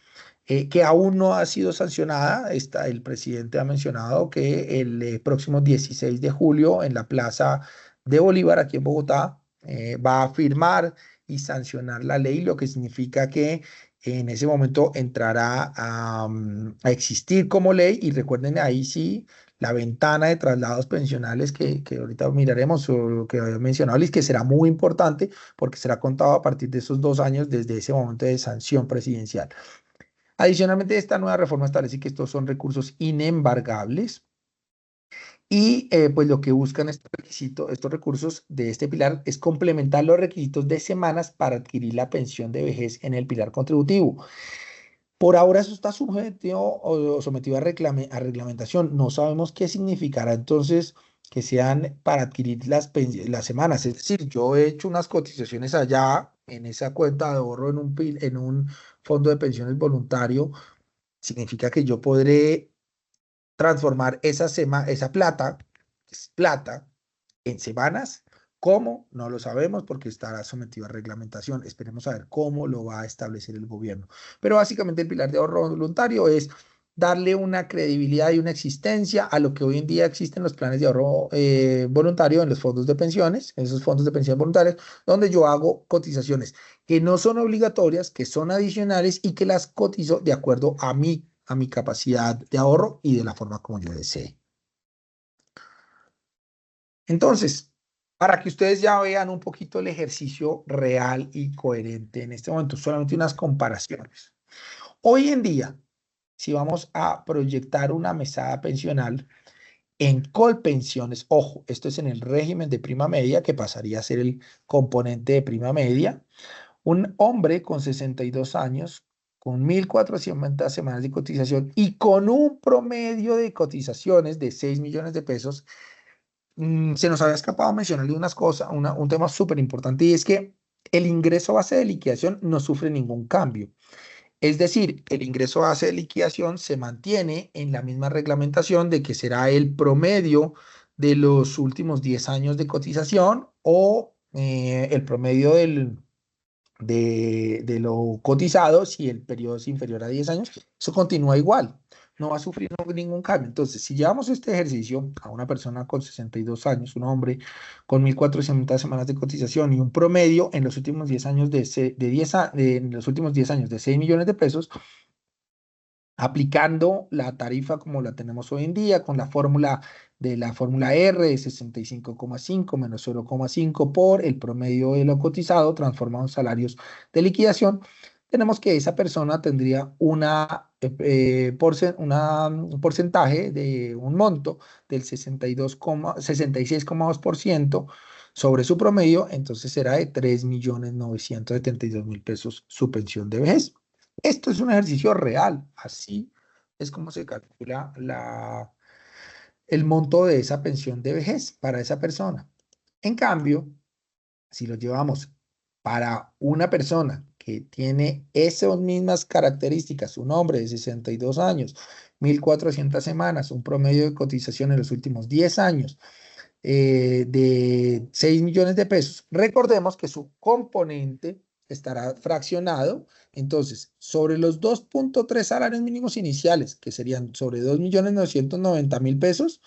Que aún no ha sido sancionada. El presidente ha mencionado que el próximo 16 de julio en la Plaza de Bolívar, aquí en Bogotá, va a firmar y sancionar la ley, lo que significa que en ese momento entrará a existir como ley y recuerden ahí sí la ventana de traslados pensionales que ahorita miraremos o lo que había mencionado Liz, que será muy importante porque será contado a partir de esos 2 años desde ese momento de sanción presidencial. Adicionalmente, esta nueva reforma establece que estos son recursos inembargables y pues lo que buscan estos recursos de este pilar es complementar los requisitos de semanas para adquirir la pensión de vejez en el pilar contributivo. Por ahora eso está sometido a reglamentación. No sabemos qué significará entonces que sean para adquirir las semanas. Es decir, yo he hecho unas cotizaciones allá en esa cuenta de ahorro en un fondo de pensiones voluntario. Significa que yo podré transformar esa plata, que es plata, en semanas. ¿Cómo? No lo sabemos porque estará sometido a reglamentación. Esperemos a ver cómo lo va a establecer el gobierno. Pero básicamente el pilar de ahorro voluntario es darle una credibilidad y una existencia a lo que hoy en día existen los planes de ahorro voluntario en los fondos de pensiones, en esos fondos de pensión voluntarios, donde yo hago cotizaciones que no son obligatorias, que son adicionales y que las cotizo de acuerdo a mi capacidad de ahorro y de la forma como yo desee. Entonces, para que ustedes ya vean un poquito el ejercicio real y coherente en este momento, solamente unas comparaciones. Hoy en día, si vamos a proyectar una mesada pensional en Colpensiones, ojo, esto es en el régimen de prima media, que pasaría a ser el componente de prima media, un hombre con 62 años, con 1.400 semanas de cotización y con un promedio de cotizaciones de 6 millones de pesos, se nos había escapado mencionarle unas cosas, un tema súper importante, y es que el ingreso base de liquidación no sufre ningún cambio. Es decir, el ingreso base de liquidación se mantiene en la misma reglamentación de que será el promedio de los últimos 10 años de cotización o el promedio de lo cotizado si el periodo es inferior a 10 años. Eso continúa igual, no va a sufrir ningún cambio. Entonces, si llevamos este ejercicio a una persona con 62 años, un hombre con 1.400 semanas de cotización y un promedio en los últimos 10 años en los últimos 10 años de 6 millones de pesos, aplicando la tarifa como la tenemos hoy en día, con la fórmula de la fórmula R de 65,5 menos 0,5 por el promedio de lo cotizado transformado en salarios de liquidación, tenemos que esa persona tendría un porcentaje de un monto del 66,2% sobre su promedio, entonces será de 3.972.000 pesos su pensión de vejez. Esto es un ejercicio real, así es como se calcula el monto de esa pensión de vejez para esa persona. En cambio, si lo llevamos para una persona que tiene esas mismas características, un hombre de 62 años, 1.400 semanas, un promedio de cotización en los últimos 10 años, de 6 millones de pesos. Recordemos que su componente estará fraccionado. Entonces, sobre los 2.3 salarios mínimos iniciales, que serían sobre 2.990.000 pesos,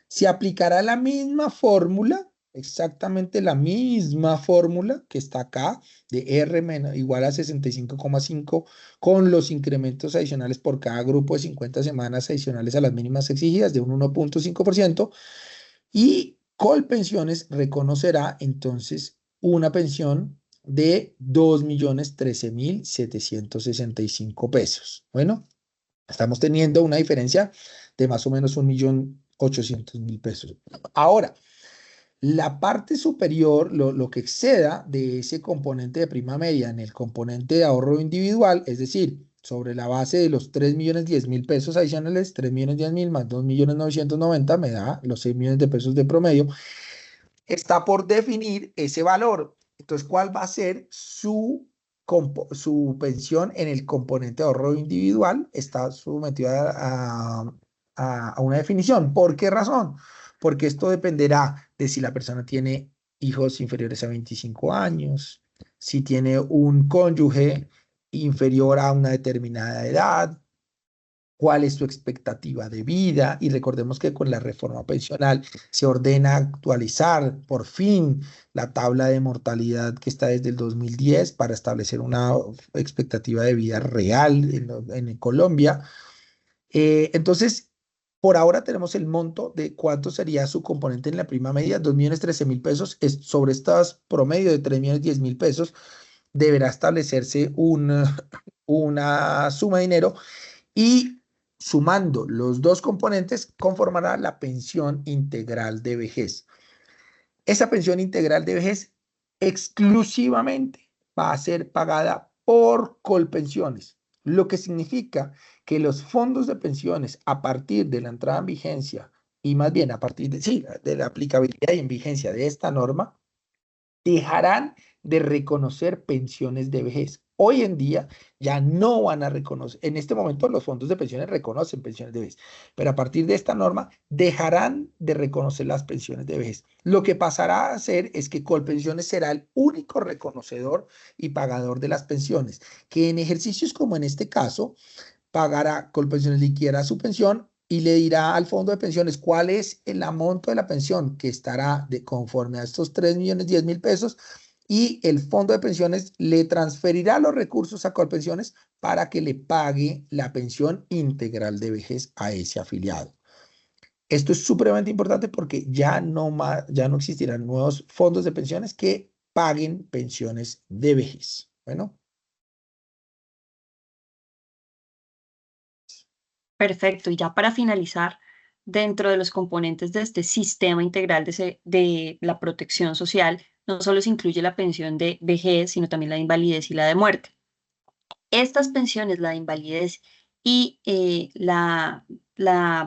se aplicará la misma fórmula, exactamente la misma fórmula que está acá, de R igual a 65,5, con los incrementos adicionales por cada grupo de 50 semanas adicionales a las mínimas exigidas de un 1.5%. Y Colpensiones reconocerá entonces una pensión de 2.013.765 pesos. Bueno, estamos teniendo una diferencia de más o menos 1.800.000 pesos. Ahora, la parte superior, lo que exceda de ese componente de prima media en el componente de ahorro individual, es decir, sobre la base de los 3.010.000 pesos adicionales, 3.010.000 más 2.990.000 me da los 6 millones de pesos de promedio, está por definir ese valor. Entonces, ¿cuál va a ser su pensión en el componente de ahorro individual? Está sometido a una definición. ¿Por qué razón? Porque esto dependerá de si la persona tiene hijos inferiores a 25 años, si tiene un cónyuge inferior a una determinada edad, cuál es su expectativa de vida, y recordemos que con la reforma pensional se ordena actualizar por fin la tabla de mortalidad que está desde el 2010 para establecer una expectativa de vida real en Colombia. Entonces, por ahora tenemos el monto de cuánto sería su componente en la prima media, 2.013.000 pesos. Sobre estas promedio de 3.010.000 pesos, deberá establecerse una suma de dinero, y sumando los dos componentes conformará la pensión integral de vejez. Esa pensión integral de vejez exclusivamente va a ser pagada por Colpensiones, lo que significa que los fondos de pensiones a partir de la entrada en vigencia, y más bien a partir de la aplicabilidad y en vigencia de esta norma, dejarán de reconocer pensiones de vejez. Hoy en día ya no van a reconocer, en este momento los fondos de pensiones reconocen pensiones de vejez, pero a partir de esta norma dejarán de reconocer las pensiones de vejez. Lo que pasará a ser es que Colpensiones será el único reconocedor y pagador de las pensiones, que en ejercicios como en este caso, pagará, Colpensiones liquidará su pensión y le dirá al fondo de pensiones cuál es el monto de la pensión que estará conforme a estos 3.010.000 pesos, y el fondo de pensiones le transferirá los recursos a Colpensiones para que le pague la pensión integral de vejez a ese afiliado. Esto es supremamente importante porque ya no existirán nuevos fondos de pensiones que paguen pensiones de vejez. Bueno. Perfecto. Y ya para finalizar, dentro de los componentes de este sistema integral de la protección social, no solo se incluye la pensión de vejez, sino también la de invalidez y la de muerte. Estas pensiones, la de invalidez y la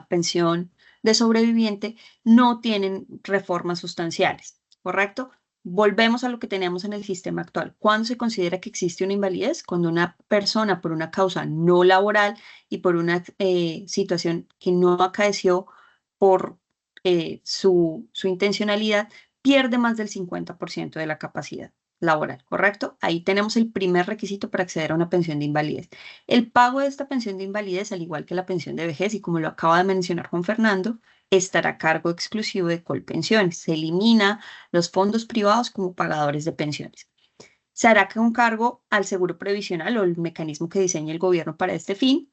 pensión de sobreviviente, no tienen reformas sustanciales, ¿correcto? Volvemos a lo que tenemos en el sistema actual. ¿Cuándo se considera que existe una invalidez? Cuando una persona por una causa no laboral y por una situación que no acaeció por su intencionalidad, pierde más del 50% de la capacidad laboral, ¿correcto? Ahí tenemos el primer requisito para acceder a una pensión de invalidez. El pago de esta pensión de invalidez, al igual que la pensión de vejez, y como lo acaba de mencionar Juan Fernando, estará a cargo exclusivo de Colpensiones. Se elimina los fondos privados como pagadores de pensiones. Se hará con cargo al seguro previsional o el mecanismo que diseñe el gobierno para este fin.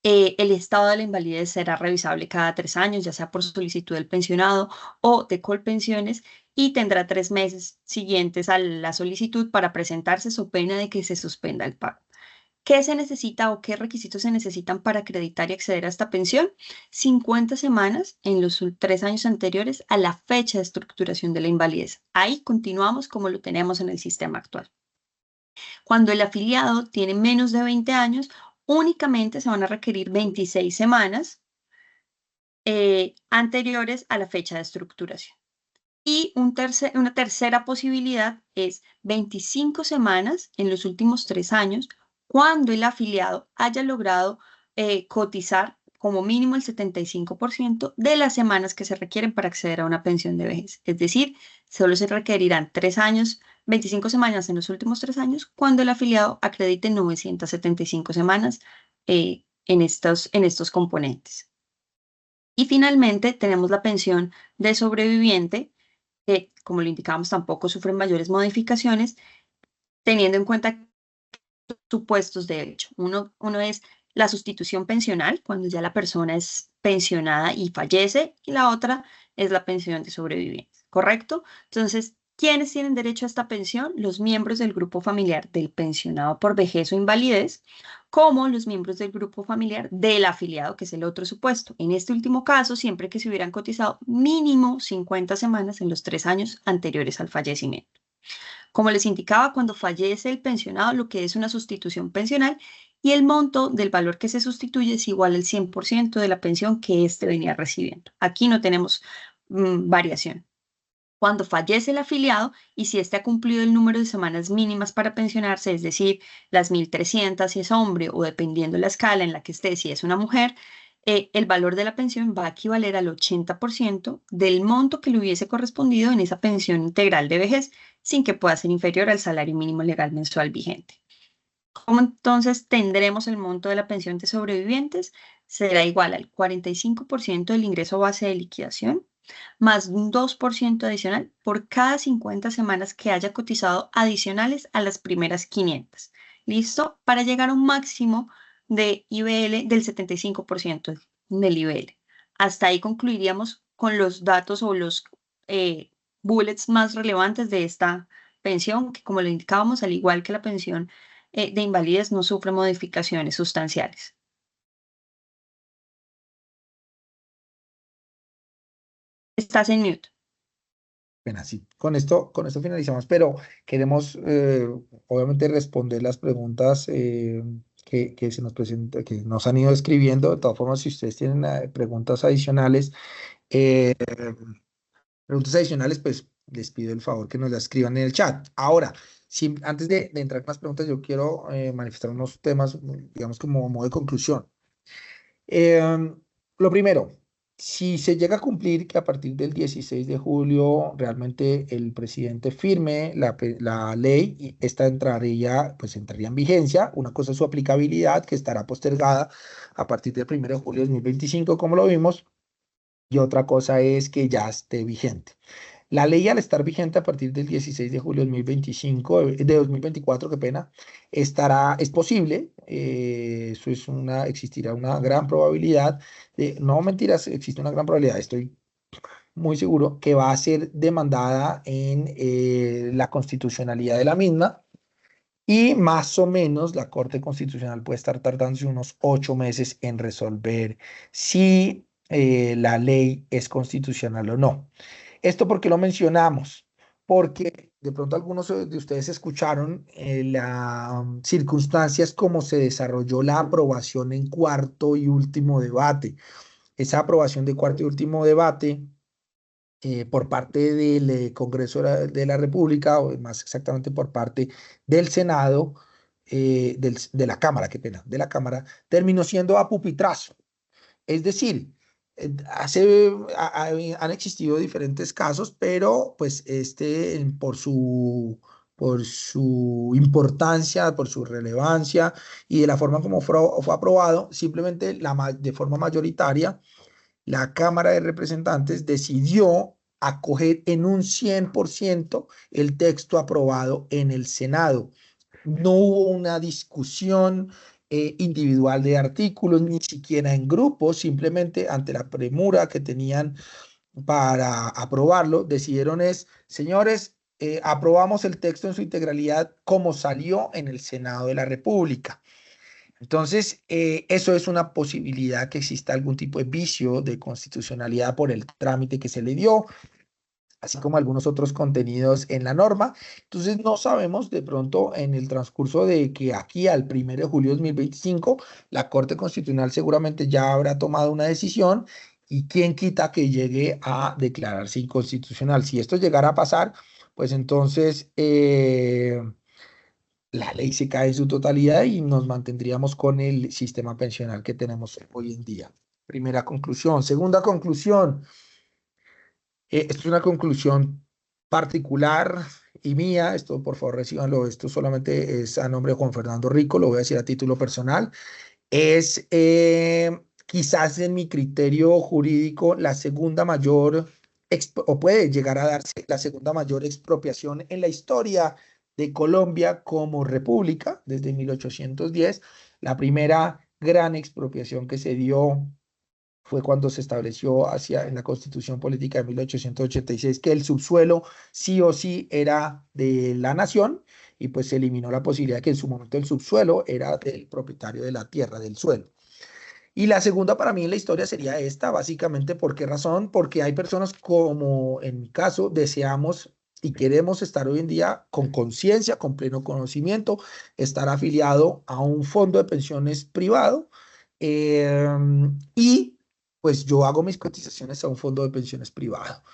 El estado de la invalidez será revisable cada 3 años, ya sea por solicitud del pensionado o de Colpensiones, y tendrá 3 meses siguientes a la solicitud para presentarse so pena de que se suspenda el pago. ¿Qué se necesita o qué requisitos se necesitan para acreditar y acceder a esta pensión? 50 semanas en los 3 años anteriores a la fecha de estructuración de la invalidez. Ahí continuamos como lo tenemos en el sistema actual. Cuando el afiliado tiene menos de 20 años, únicamente se van a requerir 26 semanas anteriores a la fecha de estructuración. Y una tercera posibilidad es 25 semanas en los últimos 3 años cuando el afiliado haya logrado cotizar como mínimo el 75% de las semanas que se requieren para acceder a una pensión de vejez. Es decir, solo se requerirán 3 años, 25 semanas en los últimos 3 años cuando el afiliado acredite 975 semanas en estos componentes. Y finalmente tenemos la pensión de sobreviviente, que, como lo indicábamos, tampoco sufren mayores modificaciones, teniendo en cuenta supuestos de hecho. Uno es la sustitución pensional, cuando ya la persona es pensionada y fallece, y la otra es la pensión de sobrevivientes, ¿correcto? Entonces, ¿quiénes tienen derecho a esta pensión? Los miembros del grupo familiar del pensionado por vejez o invalidez, como los miembros del grupo familiar del afiliado, que es el otro supuesto. En este último caso, siempre que se hubieran cotizado mínimo 50 semanas en los 3 años anteriores al fallecimiento. Como les indicaba, cuando fallece el pensionado, lo que es una sustitución pensional y el monto del valor que se sustituye es igual al 100% de la pensión que éste venía recibiendo. Aquí no tenemos variación. Cuando fallece el afiliado y si éste ha cumplido el número de semanas mínimas para pensionarse, es decir, las 1.300 si es hombre o dependiendo la escala en la que esté si es una mujer, el valor de la pensión va a equivaler al 80% del monto que le hubiese correspondido en esa pensión integral de vejez, sin que pueda ser inferior al salario mínimo legal mensual vigente. ¿Cómo entonces tendremos el monto de la pensión de sobrevivientes? Será igual al 45% del ingreso base de liquidación, más un 2% adicional por cada 50 semanas que haya cotizado adicionales a las primeras 500. ¿Listo? Para llegar a un máximo de IBL del 75% del IBL. Hasta ahí concluiríamos con los datos o los bullets más relevantes de esta pensión, que como lo indicábamos, al igual que la pensión de invalidez, no sufre modificaciones sustanciales. Estás en mute. Bueno, sí, con esto finalizamos, pero queremos obviamente responder las preguntas que se nos presenta, que nos han ido escribiendo. De todas formas, si ustedes tienen eh, preguntas adicionales, pues les pido el favor que nos las escriban en el chat. Ahora, antes de entrar con las preguntas, yo quiero manifestar unos temas, digamos, como modo de conclusión. Lo primero, si se llega a cumplir que a partir del 16 de julio realmente el presidente firme la ley, y esta entraría, pues entraría en vigencia. Una cosa es su aplicabilidad, que estará postergada a partir del 1 de julio de 2025, como lo vimos, y otra cosa es que ya esté vigente. La ley, al estar vigente a partir del 16 de julio de 2025, de 2024, qué pena, es posible, existirá una gran probabilidad, no mentiras, existe una gran probabilidad, estoy muy seguro, que va a ser demandada en la constitucionalidad de la misma. y más o menos la Corte Constitucional puede estar tardándose unos 8 meses en resolver si la ley es constitucional o no. ¿Esto por qué lo mencionamos? Porque de pronto algunos de ustedes escucharon las circunstancias como se desarrolló la aprobación en cuarto y último debate. Esa aprobación de cuarto y último debate por parte del Congreso de la República, o más exactamente por parte del Senado, de la Cámara, qué pena, de la Cámara, terminó siendo a pupitrazo. Es decir, han existido diferentes casos, pero pues por su importancia, por su relevancia y de la forma como fue aprobado, simplemente de forma mayoritaria, la Cámara de Representantes decidió acoger en un 100% el texto aprobado en el Senado. No hubo una discusión individual de artículos, ni siquiera en grupo, simplemente ante la premura que tenían para aprobarlo, decidieron señores, aprobamos el texto en su integralidad como salió en el Senado de la República. Entonces, eso es una posibilidad que exista algún tipo de vicio de constitucionalidad por el trámite que se le dio, así como algunos otros contenidos en la norma. Entonces, no sabemos de pronto en el transcurso de que aquí al 1 de julio de 2025, la Corte Constitucional seguramente ya habrá tomado una decisión y quién quita que llegue a declararse inconstitucional. Si esto llegara a pasar, pues entonces la ley se cae en su totalidad y nos mantendríamos con el sistema pensional que tenemos hoy en día. Primera conclusión. Segunda conclusión. Esto es una conclusión particular y mía. Esto, por favor, recíbanlo. Esto solamente es a nombre de Juan Fernando Rico. Lo voy a decir a título personal. Es quizás en mi criterio jurídico la segunda mayor, o puede llegar a darse la segunda mayor expropiación en la historia de Colombia como república desde 1810. La primera gran expropiación que se dio fue cuando se estableció en la Constitución Política de 1886 que el subsuelo sí o sí era de la nación y pues se eliminó la posibilidad de que en su momento el subsuelo era del propietario de la tierra, del suelo. Y la segunda para mí en la historia sería esta, básicamente, ¿por qué razón? Porque hay personas como en mi caso deseamos y queremos estar hoy en día con conciencia, con pleno conocimiento, estar afiliado a un fondo de pensiones privado y pues yo hago mis cotizaciones a un fondo de pensiones privado.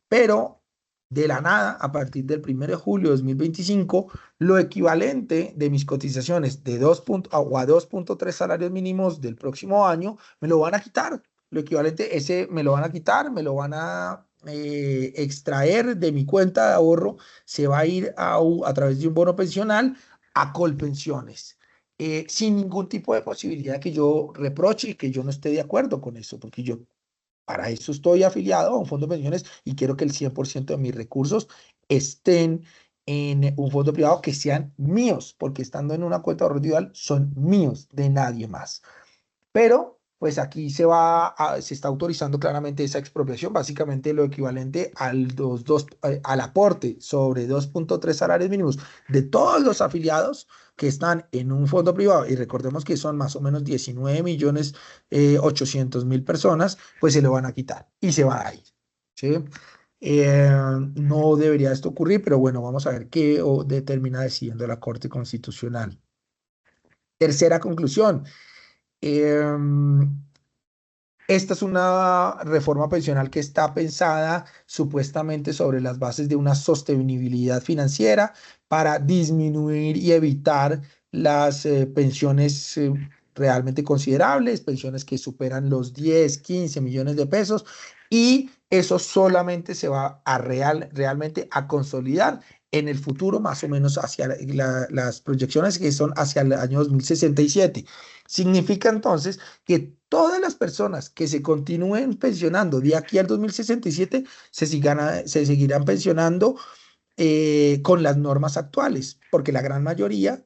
Pero de la nada, a partir del 1 de julio de 2025, lo equivalente de mis cotizaciones de 2.3 salarios mínimos del próximo año, me lo van a quitar. Lo equivalente, ese me lo van a quitar, me lo van a extraer de mi cuenta de ahorro, se va a ir a través de un bono pensional a Colpensiones. Sin ningún tipo de posibilidad que yo reproche y que yo no esté de acuerdo con eso, porque yo para eso estoy afiliado a un fondo de pensiones y quiero que el 100% de mis recursos estén en un fondo privado que sean míos, porque estando en una cuenta de ahorro individual son míos, de nadie más. Pero pues aquí se está autorizando claramente esa expropiación, básicamente lo equivalente al aporte sobre 2.3 salarios mínimos de todos los afiliados que están en un fondo privado, y recordemos que son más o menos 19.800.000 personas, pues se lo van a quitar y se va a ir, ¿sí? No debería esto ocurrir, pero bueno, vamos a ver qué determina decidiendo la Corte Constitucional. Tercera conclusión. Esta es una reforma pensional que está pensada supuestamente sobre las bases de una sostenibilidad financiera para disminuir y evitar las pensiones realmente considerables, pensiones que superan los 10, 15 millones de pesos, y eso solamente se va a realmente a consolidar en el futuro, más o menos hacia las proyecciones que son hacia el año 2067. Significa entonces que todas las personas que se continúen pensionando de aquí al 2067 se seguirán pensionando con las normas actuales, porque la gran mayoría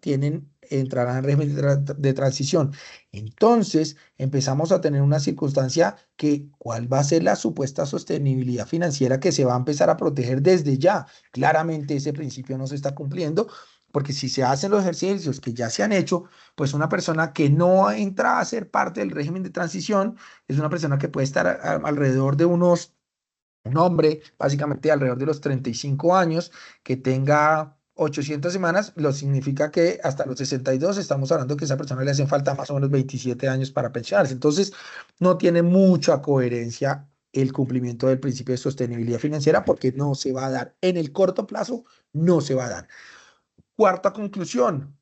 entrarán en régimen de transición. Entonces, empezamos a tener una circunstancia que, ¿cuál va a ser la supuesta sostenibilidad financiera que se va a empezar a proteger desde ya? Claramente ese principio no se está cumpliendo, porque si se hacen los ejercicios que ya se han hecho, pues una persona que no entra a ser parte del régimen de transición es una persona que puede estar alrededor de un hombre, básicamente alrededor de los 35 años, que tenga 800 semanas, lo significa que hasta los 62 estamos hablando que a esa persona le hacen falta más o menos 27 años para pensionarse. Entonces, no tiene mucha coherencia el cumplimiento del principio de sostenibilidad financiera porque no se va a dar. En el corto plazo, no se va a dar. Cuarta conclusión.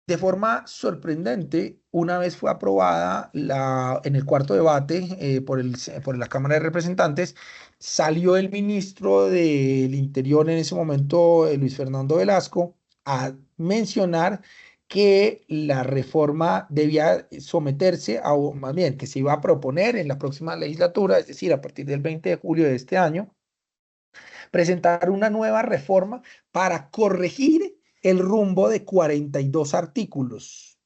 De forma sorprendente, una vez fue aprobada en el cuarto debate por la Cámara de Representantes, salió el ministro del Interior en ese momento, Luis Fernando Velasco, a mencionar que la reforma debía someterse o más bien, que se iba a proponer en la próxima legislatura, es decir, a partir del 20 de julio de este año, presentar una nueva reforma para corregir el rumbo de 42 artículos.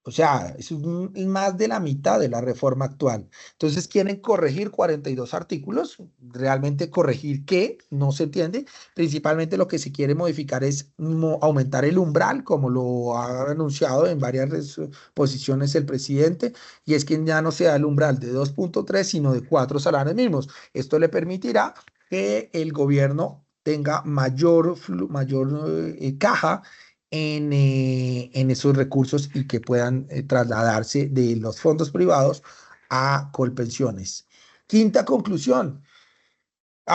O sea, es más de la mitad de la reforma actual. Entonces quieren corregir 42 artículos. ¿Realmente corregir qué? No se entiende. Principalmente lo que se quiere modificar es aumentar el umbral, como lo ha anunciado en varias posiciones el presidente, y es que ya no sea el umbral de 2.3, sino de 4 salarios mínimos. Esto le permitirá que el gobierno tenga mayor caja en esos recursos y que puedan trasladarse de los fondos privados a Colpensiones. Quinta conclusión.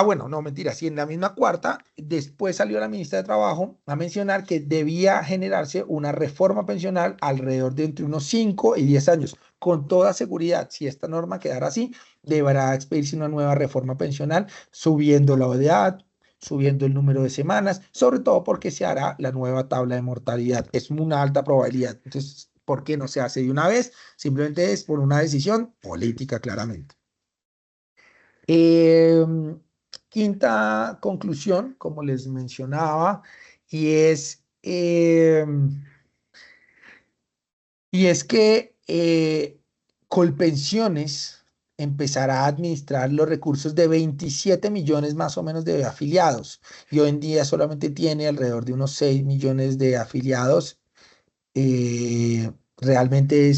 Bueno, no, mentira, sí, en la misma cuarta, después salió la ministra de Trabajo a mencionar que debía generarse una reforma pensional alrededor de entre unos 5 y 10 años. Con toda seguridad, si esta norma quedara así, deberá expedirse una nueva reforma pensional, subiendo la edad, subiendo el número de semanas, sobre todo porque se hará la nueva tabla de mortalidad. Es una alta probabilidad. Entonces, ¿por qué no se hace de una vez? Simplemente es por una decisión política, claramente. Eh, Quinta conclusión, como les mencionaba, y es, eh, y es que Colpensiones empezará a administrar los recursos de 27 millones más o menos de afiliados, y hoy en día solamente tiene alrededor de unos 6 millones de afiliados. Realmente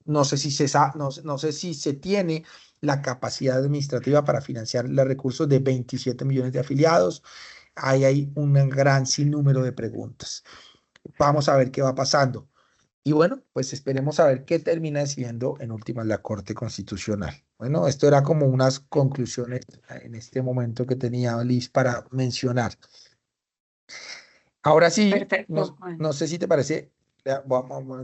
no sé si no sé si se tiene la capacidad administrativa para financiar los recursos de 27 millones de afiliados. Ahí hay un gran sinnúmero de preguntas. Vamos a ver qué va pasando. Y bueno, pues esperemos a ver qué termina decidiendo en últimas la Corte Constitucional. Bueno, esto era como unas conclusiones en este momento que tenía Liz para mencionar. Ahora sí, Perfecto, Juan. no sé si te parece,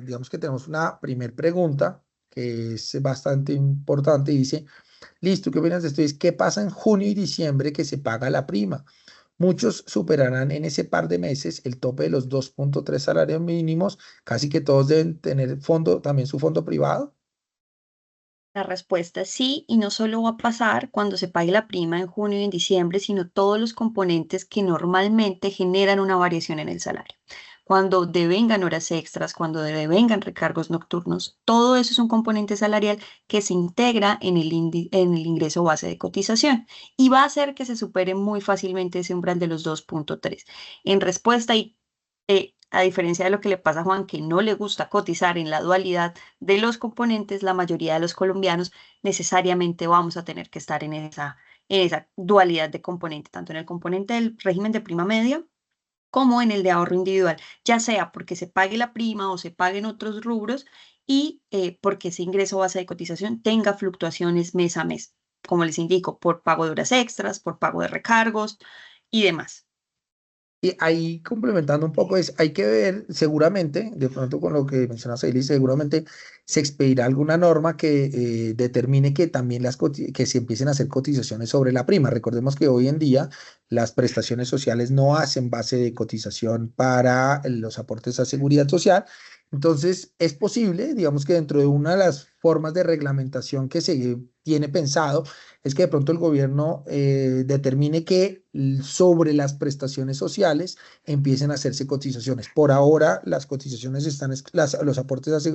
digamos que tenemos una primer pregunta que es bastante importante y dice, listo, ¿qué opinas de esto? ¿Qué pasa en junio y diciembre que se paga la prima? Muchos superarán en ese par de meses el tope de los 2.3 salarios mínimos, casi que todos deben tener también su fondo privado. La respuesta es sí, y no solo va a pasar cuando se pague la prima en junio y en diciembre, sino todos los componentes que normalmente generan una variación en el salario. Cuando devengan horas extras, cuando devengan recargos nocturnos, todo eso es un componente salarial que se integra en en el ingreso base de cotización y va a hacer que se supere muy fácilmente ese umbral de los 2.3. En respuesta, y a diferencia de lo que le pasa a Juan, que no le gusta cotizar en la dualidad de los componentes, la mayoría de los colombianos necesariamente vamos a tener que estar en esa dualidad de componente, tanto en el componente del régimen de prima media como en el de ahorro individual, ya sea porque se pague la prima o se paguen otros rubros y porque ese ingreso base de cotización tenga fluctuaciones mes a mes, como les indico, por pago de horas extras, por pago de recargos y demás. Y ahí complementando un poco hay que ver seguramente, de pronto con lo que mencionas ahí, Liz, seguramente se expedirá alguna norma que determine que también que se empiecen a hacer cotizaciones sobre la prima. Recordemos que hoy en día las prestaciones sociales no hacen base de cotización para los aportes a seguridad social. Entonces, es posible, digamos que dentro de una de las formas de reglamentación que se tiene pensado, es que de pronto el gobierno determine que sobre las prestaciones sociales empiecen a hacerse cotizaciones. Por ahora, las cotizaciones los aportes,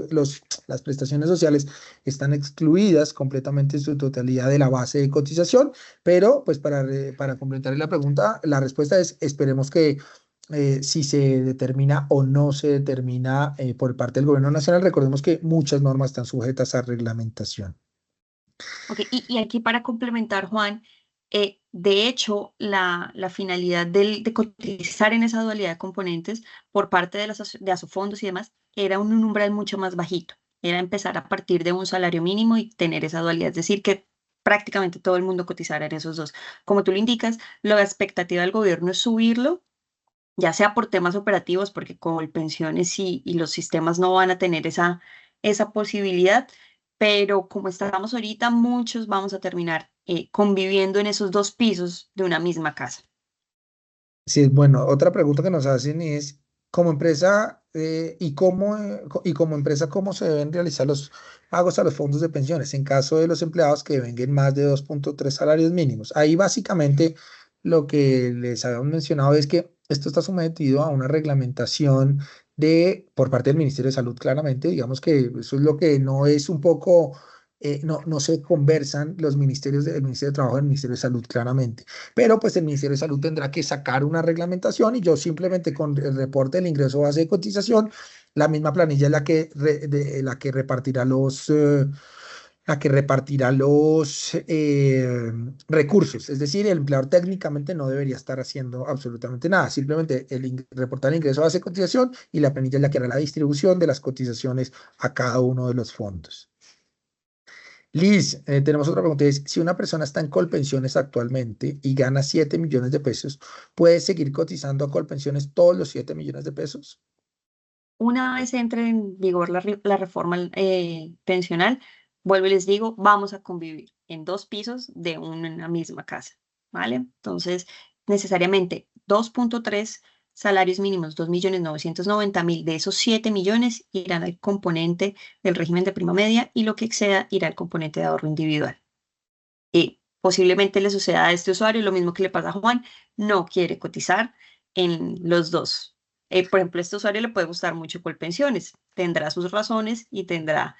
las prestaciones sociales están excluidas completamente en su totalidad de la base de cotización, pero pues para complementar la pregunta, la respuesta es esperemos que si se determina o no se determina por parte del gobierno nacional. Recordemos que muchas normas están sujetas a reglamentación. Ok, y aquí para complementar, Juan, de hecho, la finalidad de cotizar en esa dualidad de componentes por parte de, de Asofondos y demás era un umbral mucho más bajito. Era empezar a partir de un salario mínimo y tener esa dualidad, es decir, que prácticamente todo el mundo cotizara en esos dos. Como tú lo indicas, la expectativa del gobierno es subirlo, ya sea por temas operativos, porque Colpensiones y los sistemas no van a tener esa posibilidad, pero como estamos ahorita, muchos vamos a terminar conviviendo en esos dos pisos de una misma casa. Sí, bueno, otra pregunta que nos hacen es, como empresa, y como empresa, ¿cómo se deben realizar los pagos a los fondos de pensiones en caso de los empleados que vengan más de 2,3 salarios mínimos? Ahí básicamente lo que les habíamos mencionado es que esto está sometido a una reglamentación por parte del Ministerio de Salud, claramente. Digamos que eso es lo que no es un poco, no se conversan los ministerios, el Ministerio de Trabajo y el Ministerio de Salud, claramente. Pero pues el Ministerio de Salud tendrá que sacar una reglamentación y yo simplemente con el reporte del ingreso base de cotización, la misma planilla es la que repartirá los recursos. Es decir, el empleador técnicamente no debería estar haciendo absolutamente nada. Simplemente reportar el ingreso base de cotización y la planilla es la que hará la distribución de las cotizaciones a cada uno de los fondos. Liz, tenemos otra pregunta. Es, si una persona está en Colpensiones actualmente y gana 7 millones de pesos, ¿puede seguir cotizando a Colpensiones todos los 7 millones de pesos? Una vez entre en vigor la reforma pensional, vuelvo y les digo, vamos a convivir en dos pisos de una misma casa, ¿vale? Entonces, necesariamente 2,3 salarios mínimos, 2.990.000 de esos 7 millones irán al componente del régimen de prima media y lo que exceda irá al componente de ahorro individual. Y posiblemente le suceda a este usuario lo mismo que le pasa a Juan, no quiere cotizar en los dos. Por ejemplo, a este usuario le puede gustar mucho Colpensiones, tendrá sus razones y tendrá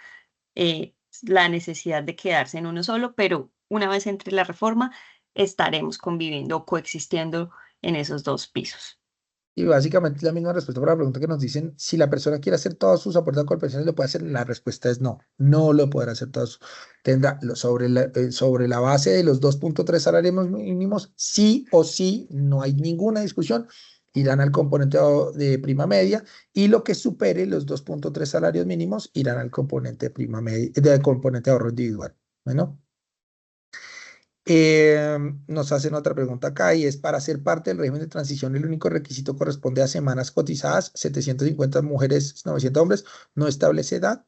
la necesidad de quedarse en uno solo, pero una vez entre la reforma, estaremos conviviendo o coexistiendo en esos dos pisos. Y básicamente es la misma respuesta para la pregunta que nos dicen, si la persona quiere hacer todos sus aportes a Colpensiones, ¿lo puede hacer? La respuesta es no, no lo podrá hacer todos. Tendrá sobre la base de los 2,3 salarios mínimos, sí o sí, no hay ninguna discusión, irán al componente de prima media y lo que supere los 2,3 salarios mínimos irán al componente de prima media, del componente de ahorro individual. Bueno. Nos hacen otra pregunta acá y es, para ser parte del régimen de transición, el único requisito corresponde a semanas cotizadas, 750 mujeres, 900 hombres, no establece edad.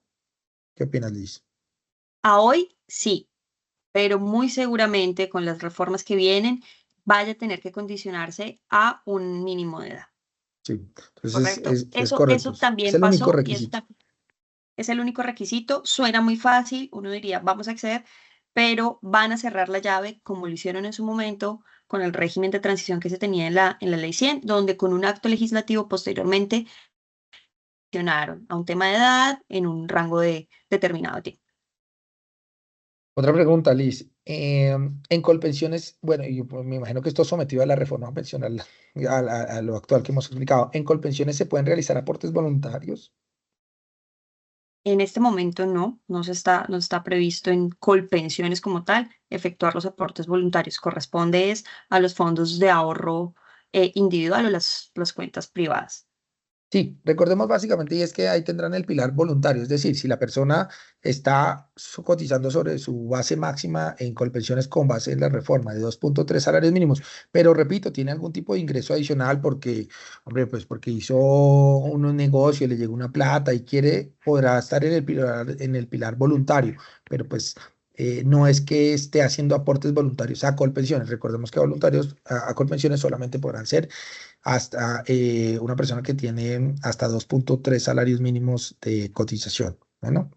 ¿Qué opinas, Liz? A hoy sí, pero muy seguramente con las reformas que vienen vaya a tener que condicionarse a un mínimo de edad. Sí, entonces ¿Correcto? es Eso, correcto, eso es también el único pasó y eso requisito. es el único requisito. Suena muy fácil, uno diría, vamos a acceder, pero van a cerrar la llave como lo hicieron en su momento con el régimen de transición que se tenía en la Ley 100, donde con un acto legislativo posteriormente accionaron a un tema de edad en un rango de determinado tiempo. Otra pregunta, Liz. En Colpensiones, bueno, yo pues, me imagino que esto es sometido a la reforma pensional, a lo actual que hemos explicado. ¿En Colpensiones se pueden realizar aportes voluntarios? En este momento no está previsto en Colpensiones como tal efectuar los aportes voluntarios. Corresponde es a los fondos de ahorro individual o las cuentas privadas. Sí, recordemos básicamente y es que ahí tendrán el pilar voluntario, es decir, si la persona está cotizando sobre su base máxima en Colpensiones con base en la reforma de 2,3 salarios mínimos, pero repito, tiene algún tipo de ingreso adicional porque, hombre, pues porque hizo un negocio, le llegó una plata y quiere, podrá estar en el pilar voluntario, pero pues no es que esté haciendo aportes voluntarios a Colpensiones. Recordemos que voluntarios a Colpensiones solamente podrán ser hasta una persona que tiene hasta 2,3 salarios mínimos de cotización. Bueno,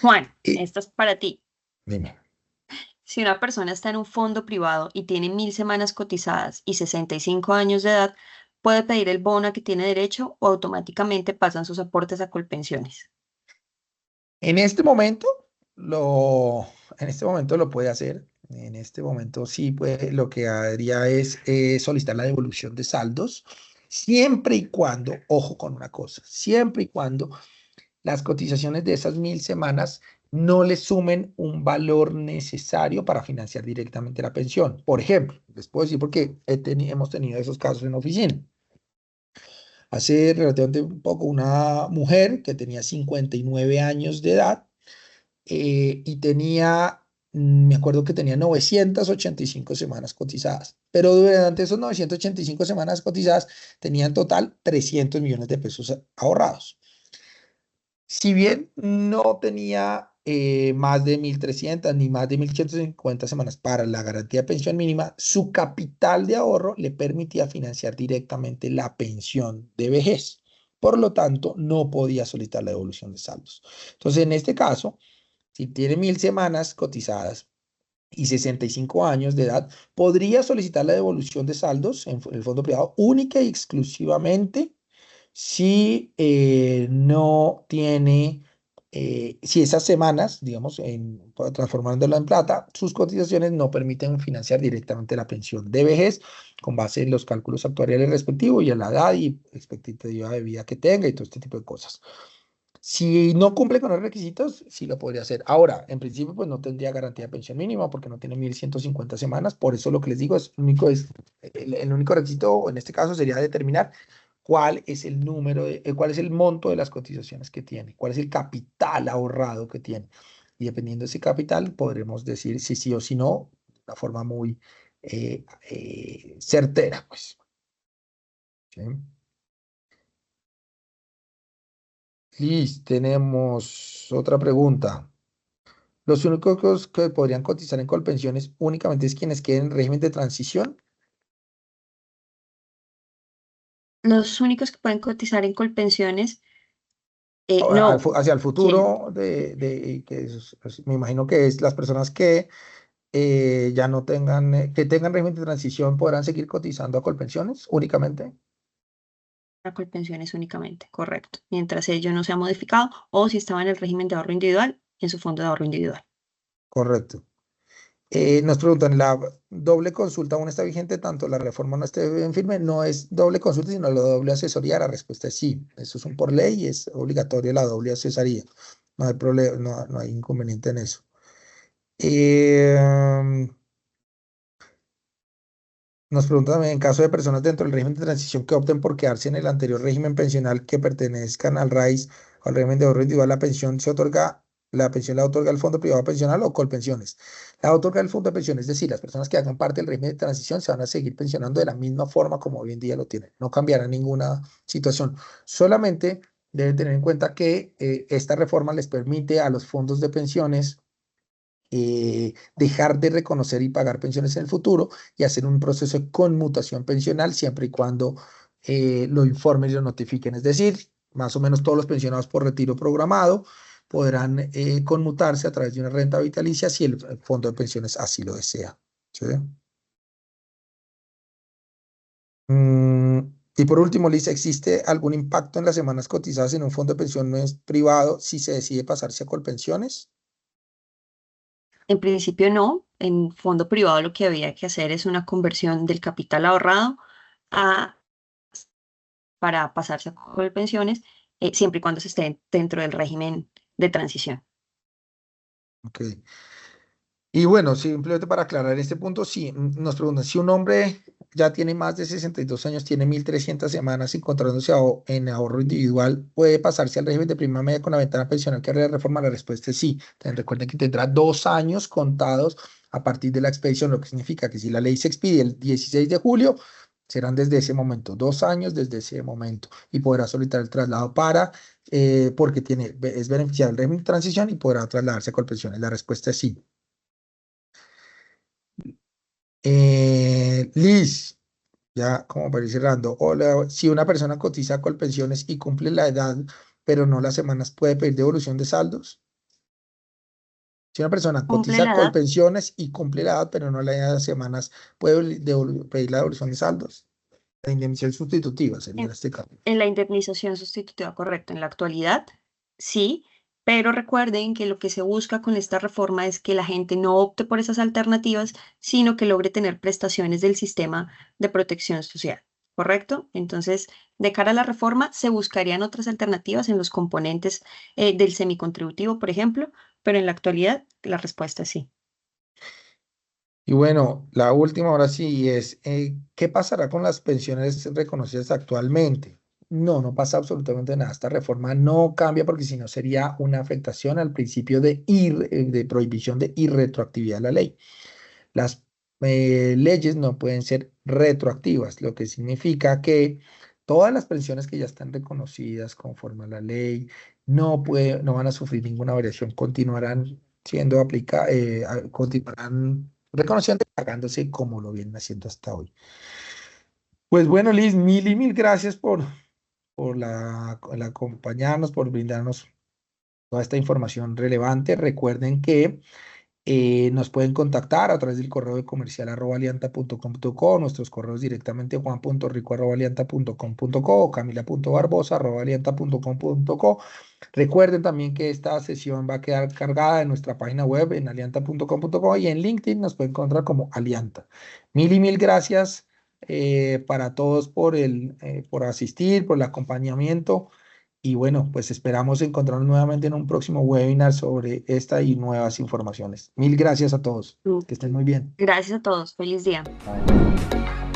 Juan, y esta es para ti. dime. Si una persona está en un fondo privado y tiene 1.000 semanas cotizadas y 65 años de edad, puede pedir el bono a que tiene derecho o automáticamente pasan sus aportes a Colpensiones. En este momento lo, en este momento lo puede hacer. En este momento sí, pues lo que haría es solicitar la devolución de saldos, siempre y cuando, ojo con una cosa, siempre y cuando las cotizaciones de esas 1000 semanas no le sumen un valor necesario para financiar directamente la pensión. Por ejemplo, les puedo decir porque hemos tenido esos casos en oficina. Hace relativamente un poco una mujer que tenía 59 años de edad y tenía, me acuerdo que tenía 985 semanas cotizadas, pero durante esos 985 semanas cotizadas tenía en total 300 millones de pesos ahorrados. Si bien no tenía más de 1300 ni más de 1150 semanas para la garantía de pensión mínima, su capital de ahorro le permitía financiar directamente la pensión de vejez. Por lo tanto, no podía solicitar la devolución de saldos. Entonces, en este caso, si tiene 1000 semanas cotizadas y 65 años de edad, podría solicitar la devolución de saldos en el fondo privado única y exclusivamente si no tiene, si esas semanas, digamos, transformándola en plata, sus cotizaciones no permiten financiar directamente la pensión de vejez con base en los cálculos actuariales respectivos y en la edad y expectativa de vida que tenga y todo este tipo de cosas. Si no cumple con los requisitos, sí lo podría hacer. Ahora, en principio, pues no tendría garantía de pensión mínima porque no tiene 1150 semanas. Por eso lo que les digo es, el único requisito en este caso sería determinar cuál es el número, cuál es el monto de las cotizaciones que tiene, cuál es el capital ahorrado que tiene. Y dependiendo de ese capital, podremos decir si sí o si no, de una forma muy certera, pues. ¿Sí? Liz, tenemos otra pregunta. Los únicos que podrían cotizar en Colpensiones únicamente es quienes queden en régimen de transición. Los únicos que pueden cotizar en Colpensiones, no, Hacia el ¿quién? futuro, me imagino que es las personas que ya no tengan, que tengan régimen de transición podrán seguir cotizando a Colpensiones únicamente. Para Colpensiones únicamente, correcto. Mientras ello no sea modificado o si estaba en el régimen de ahorro individual, en su fondo de ahorro individual. Correcto. Nos preguntan, ¿la doble consulta aún está vigente? Tanto la reforma no esté en firme, no es doble consulta, sino la doble asesoría. La respuesta es sí. Eso es un por ley y es obligatorio la doble asesoría. No hay problema, no hay inconveniente en eso. Eh, Nos preguntan también, en caso de personas dentro del régimen de transición que opten por quedarse en el anterior régimen pensional que pertenezcan al RAIS o al régimen de ahorro individual, la pensión la otorga el fondo privado pensional o Colpensiones. La otorga el fondo de pensiones, es decir, las personas que hagan parte del régimen de transición se van a seguir pensionando de la misma forma como hoy en día lo tienen. No cambiará ninguna situación. Solamente deben tener en cuenta que esta reforma les permite a los fondos de pensiones dejar de reconocer y pagar pensiones en el futuro y hacer un proceso de conmutación pensional siempre y cuando lo informen y lo notifiquen. Es decir, más o menos todos los pensionados por retiro programado podrán conmutarse a través de una renta vitalicia si el fondo de pensiones así lo desea. ¿Sí? Mm, y por último, Lisa, ¿existe algún impacto en las semanas cotizadas en un fondo de pensiones privado si se decide pasarse a Colpensiones? En principio no, en fondo privado lo que había que hacer es una conversión del capital ahorrado a, para pasarse a Colpensiones, siempre y cuando se esté dentro del régimen de transición. Ok. Y bueno, simplemente para aclarar este punto, sí, nos preguntan, si un hombre ya tiene más de 62 años, tiene 1300 semanas encontrándose en ahorro individual, ¿puede pasarse al régimen de prima media con la ventana pensional que hará la reforma? La respuesta es sí. Recuerden que tendrá 2 años contados a partir de la expedición, lo que significa que si la ley se expide el 16 de julio, serán desde ese momento, 2 años desde ese momento, y podrá solicitar el traslado porque es beneficiario del régimen de transición y podrá trasladarse a Colpensiones. La respuesta es sí. Liz, ya como para ir cerrando, hola, si una persona cotiza a Colpensiones y cumple la edad, pero no las semanas, ¿puede pedir devolución de saldos? Si una persona Cumple cotiza a la edad. Colpensiones y cumple la edad, pero no las semanas, ¿puede pedir la devolución de saldos? La indemnización sustitutiva sería en En, este caso. en la indemnización sustitutiva, correcto. En la actualidad, sí, Pero recuerden que lo que se busca con esta reforma es que la gente no opte por esas alternativas, sino que logre tener prestaciones del sistema de protección social, ¿correcto? Entonces, de cara a la reforma, se buscarían otras alternativas en los componentes del semicontributivo, por ejemplo, pero en la actualidad la respuesta es sí. Y bueno, la última ahora sí es, ¿qué pasará con las pensiones reconocidas actualmente? No, no pasa absolutamente nada. Esta reforma no cambia porque si no sería una afectación al principio de prohibición de irretroactividad de la ley. Las leyes no pueden ser retroactivas, lo que significa que todas las pensiones que ya están reconocidas conforme a la ley no van a sufrir ninguna variación, continuarán siendo aplicadas, continuarán reconociendo y pagándose como lo vienen haciendo hasta hoy. Pues bueno, Liz, mil y mil gracias por acompañarnos, por brindarnos toda esta información relevante. Recuerden que nos pueden contactar a través del correo de comercial @alianta.com.co, nuestros correos directamente juan.rico@alianta.com.co o camila.barbosa@alianta.com.co. Recuerden también que esta sesión va a quedar cargada en nuestra página web en alianta.com.co y en LinkedIn nos pueden encontrar como Alianta. Mil y mil gracias para todos por asistir, por el acompañamiento. Y bueno, pues esperamos encontrarnos nuevamente en un próximo webinar sobre esta y nuevas informaciones. Mil gracias a todos. Mm, Que estén muy bien. Gracias a todos. Feliz día. Bye.